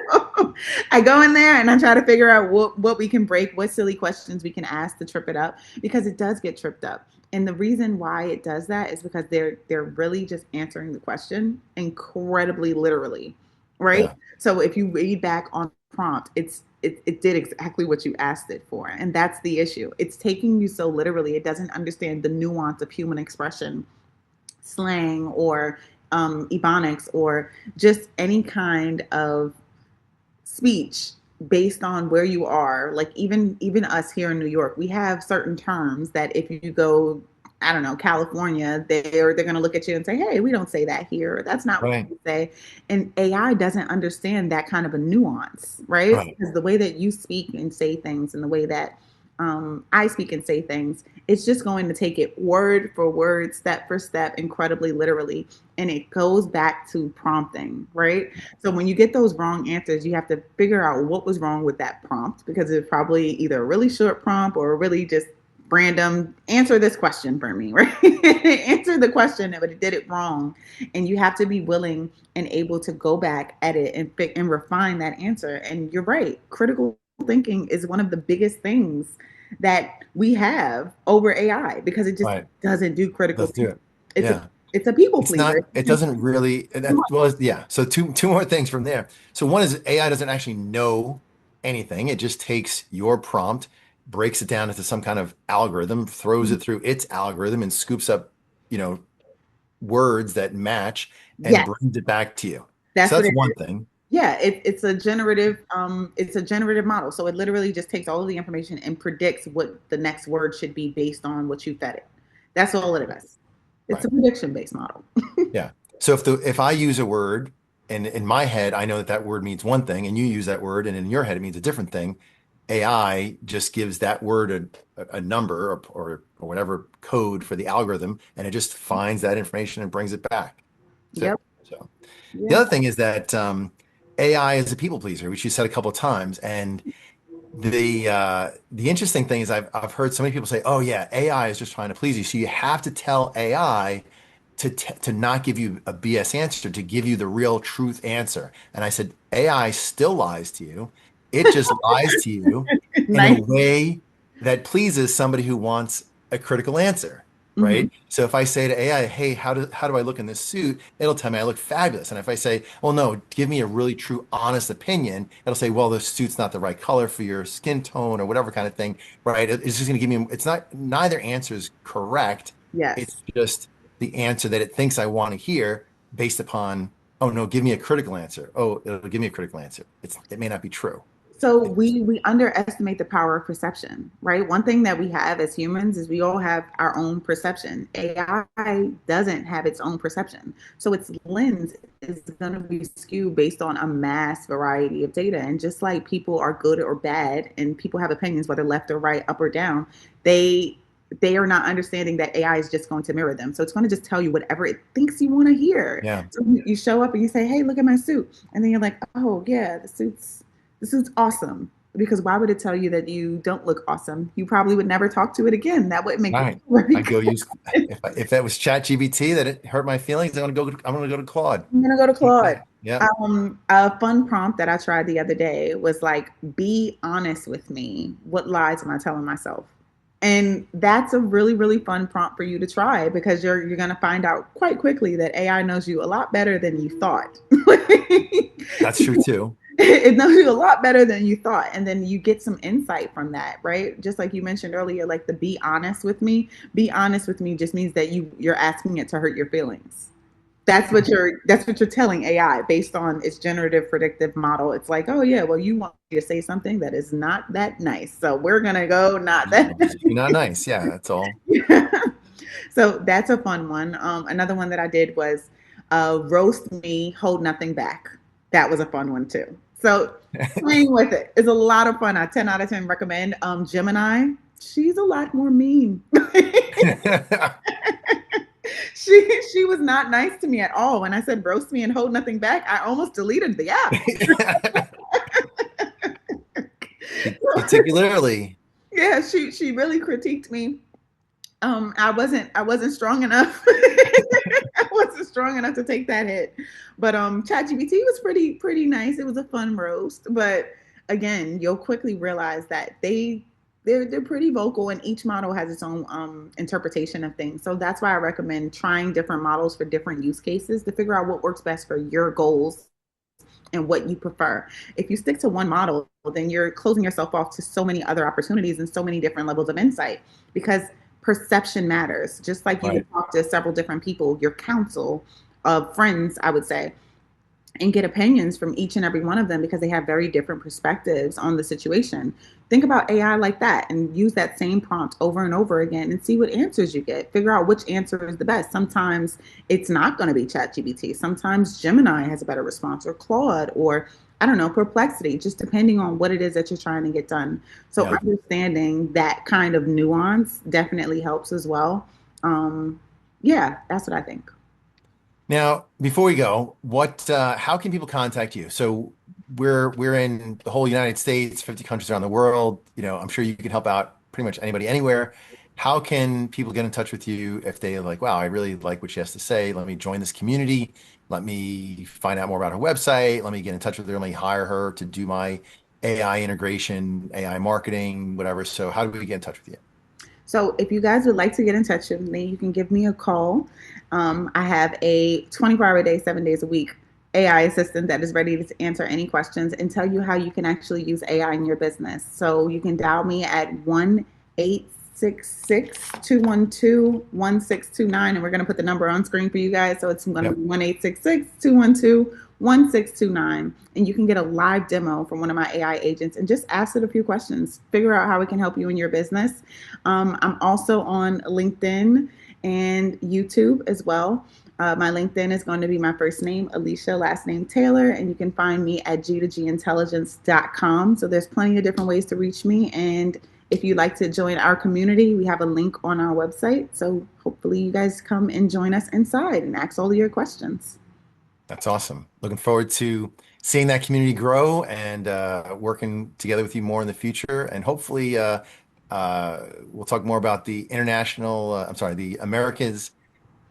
I go in there and I try to figure out what we can break, what silly questions we can ask to trip it up, because it does get tripped up. And the reason why it does that is because they're really just answering the question incredibly literally, right? yeah, So if you read back on the prompt, it did exactly what you asked it for. And that's the issue. It's taking you so literally. It doesn't understand the nuance of human expression, slang, or ebonics, or just any kind of speech based on where you are. Like even us here in New York, we have certain terms that if you go, I don't know, California, they're going to look at you and say, hey, we don't say that here. That's not what right, we say. And AI doesn't understand that kind of a nuance, right? right, Because the way that you speak and say things and the way that I speak and say things, it's just going to take it word for word, step for step, incredibly literally. And it goes back to prompting, right? So when you get those wrong answers, you have to figure out what was wrong with that prompt, because it's probably either a really short prompt or a really just random answer this question for me, right? Answer the question, but it did it wrong. And you have to be willing and able to go back, edit, and refine that answer. And you're right. Critical thinking is one of the biggest things that we have over AI, because it just right. doesn't do critical Let's do thinking. it. It's a Yeah. it's a people It's pleaser. not, it doesn't really, well, yeah. So two more things from there. So one is AI doesn't actually know anything. It just takes your prompt, breaks it down into some kind of algorithm, throws it through its algorithm and scoops up, you know, words that match and Yes, brings it back to you. So that's what that's it one is. thing. Yeah, it's a generative model. So it literally just takes all of the information and predicts what the next word should be based on what you fed it. That's all it is. It's Right. a prediction-based model. Yeah. So if I use a word and in my head I know that that word means one thing and you use that word and in your head it means a different thing, AI just gives that word a number or whatever code for the algorithm and it just finds that information and brings it back. That's Yep. it. So the Yeah. other thing is that AI is a people pleaser, which you said a couple of times, and the interesting thing is I've heard so many people say, "Oh yeah, AI is just trying to please you." So you have to tell AI to not give you a BS answer, to give you the real truth answer. And I said, AI still lies to you. It just lies to you in a Nice. way that pleases somebody who wants a critical answer, Hmm. right? So if I say to AI, "Hey, how do I look in this suit?" It'll tell me I look fabulous. And if I say, "Well, no, give me a really true, honest opinion," it'll say, "Well, the suit's not the right color for your skin tone or whatever kind of thing," right? It's just going to give me. It's not neither answer is correct. It's Yes. just the answer that it thinks I want to hear based upon, oh no, give me a critical answer. Oh, it'll give me a critical answer. It may not be true. So we underestimate the power of perception, right? One thing that we have as humans is we all have our own perception. AI doesn't have its own perception. So its lens is going to be skewed based on a mass variety of data. And just like people are good or bad and people have opinions, whether left or right, up or down, they they are not understanding that AI is just going to mirror them. So it's going to just tell you whatever it thinks you want to hear. Yeah, So you show up and you say, "Hey, look at my suit." And then you're like, "Oh, yeah, the suit's awesome." Because why would it tell you that you don't look awesome? You probably would never talk to it again. That wouldn't make you right. feel very I go good. use if that was ChatGPT that it hurt my feelings, I'm gonna go to Claude. I'm gonna go to Claude. Yeah. A fun prompt that I tried the other day was like, "Be honest with me. What lies am I telling myself?" And that's a really, really fun prompt for you to try because you're gonna find out quite quickly that AI knows you a lot better than you thought. That's true too. It knows you a lot better than you thought, and then you get some insight from that, right? Just like you mentioned earlier, like the "be honest with me." Be honest with me just means that you're asking it to hurt your feelings. That's what you're telling AI based on its generative predictive model. It's like, "Oh yeah, well, you want me to say something that is not that nice, so we're gonna go not that." Just be not nice. Yeah, that's all. So that's a fun one. Another one that I did was roast me, hold nothing back. That was a fun one too. So playing with it is a lot of fun. I 10 out of 10 recommend. Gemini, she's a lot more mean. She was not nice to me at all. When I said roast me and hold nothing back, I almost deleted the app. Particularly, Yeah, she really critiqued me. I wasn't strong enough. I wasn't strong enough to take that hit. But ChatGPT was pretty nice. It was a fun roast. But again, you'll quickly realize that they're pretty vocal and each model has its own interpretation of things. So that's why I recommend trying different models for different use cases to figure out what works best for your goals and what you prefer. If you stick to one model, then you're closing yourself off to so many other opportunities and so many different levels of insight because perception matters. Just like you right? would talk to several different people, your council of friends, I would say, and get opinions from each and every one of them because they have very different perspectives on the situation. Think about AI like that and use that same prompt over and over again and see what answers you get. Figure out which answer is the best. Sometimes it's not going to be ChatGPT. Sometimes Gemini has a better response or Claude or I don't know, Perplexity, just depending on what it is that you're trying to get done. So Yeah. understanding that kind of nuance definitely helps as well. Yeah, that's what I think. Now, before we go, how can people contact you? So we're in the whole United States, 50 countries around the world. I'm sure you can help out pretty much anybody anywhere. How can people get in touch with you if they like, wow, I really like what she has to say. Let me join this community. Let me find out more about her website. Let me get in touch with her. Let me hire her to do my AI integration, AI marketing, whatever. So how do we get in touch with you? So if you guys would like to get in touch with me, you can give me a call. I have a 24-hour day, 7 days a week AI assistant that is ready to answer any questions and tell you how you can actually use AI in your business. So you can dial me at 1-866-212-1629, and we're going to put the number on screen for you guys. So it's going to Yep. be 1-866-212-1629, and you can get a live demo from one of my AI agents and just ask it a few questions. Figure out how it can help you in your business. I'm also on LinkedIn and YouTube as well. My LinkedIn is going to be my first name, Alesha, last name Taylor, and you can find me at g2gintelligence.com. So there's plenty of different ways to reach me. And if you'd like to join our community, we have a link on our website. So hopefully you guys come and join us inside and ask all of your questions. That's awesome. Looking forward to seeing that community grow and working together with you more in the future. And hopefully, we'll talk more about the the America's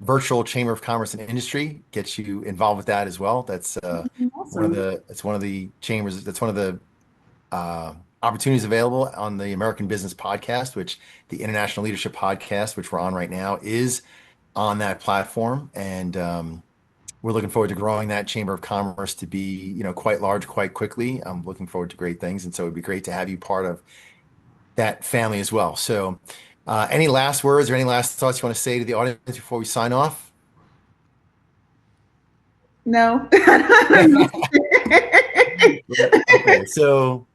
Virtual Chamber of Commerce and Industry. Get you involved with that as well. That's Awesome. one of the chambers. That's one of the opportunities available on the American Business Podcast, which the International Leadership Podcast, which we're on right now, is on that platform. And we're looking forward to growing that Chamber of Commerce to be, quite large, quite quickly. I'm looking forward to great things. And so it'd be great to have you part of that family as well. So any last words or any last thoughts you want to say to the audience before we sign off? No. Okay, so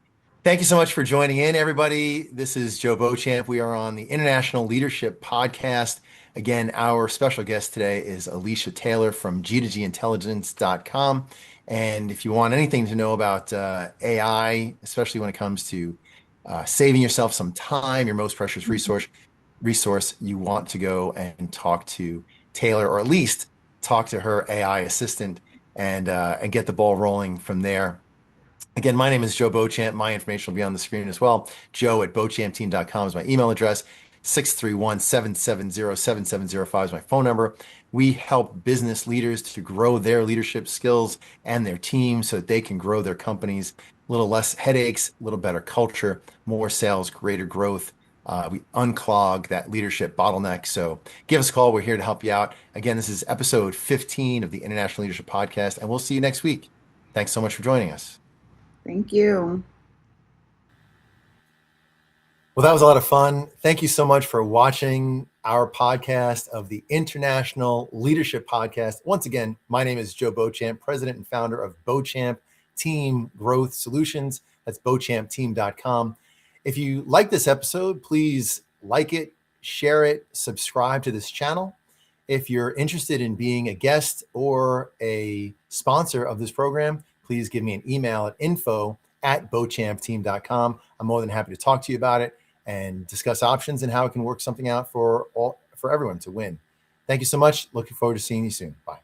thank you so much for joining in, everybody. This is Joe Beauchamp. We are on the International Leadership Podcast. Again, our special guest today is Alesha Taylor from g2gintelligence.com. And if you want anything to know about AI, especially when it comes to saving yourself some time, your most precious resource, you want to go and talk to Taylor, or at least talk to her AI assistant, and get the ball rolling from there. Again, my name is Joe Beauchamp. My information will be on the screen as well. Joe@beauchampteam.com is my email address. 631-770-7705 is my phone number. We help business leaders to grow their leadership skills and their teams so that they can grow their companies. A little less headaches, a little better culture, more sales, greater growth. We unclog that leadership bottleneck. So give us a call. We're here to help you out. Again, this is episode 15 of the International Leadership Podcast, and we'll see you next week. Thanks so much for joining us. Thank you. Well, that was a lot of fun. Thank you so much for watching our podcast of the International Leadership Podcast. Once again, my name is Joe Beauchamp, president and founder of Beauchamp Team Growth Solutions. That's beauchampteam.com. If you like this episode, please like it, share it, subscribe to this channel. If you're interested in being a guest or a sponsor of this program, please give me an email at info@beauchampteam.com. I'm more than happy to talk to you about it and discuss options and how it can work something out for everyone to win. Thank you so much. Looking forward to seeing you soon. Bye.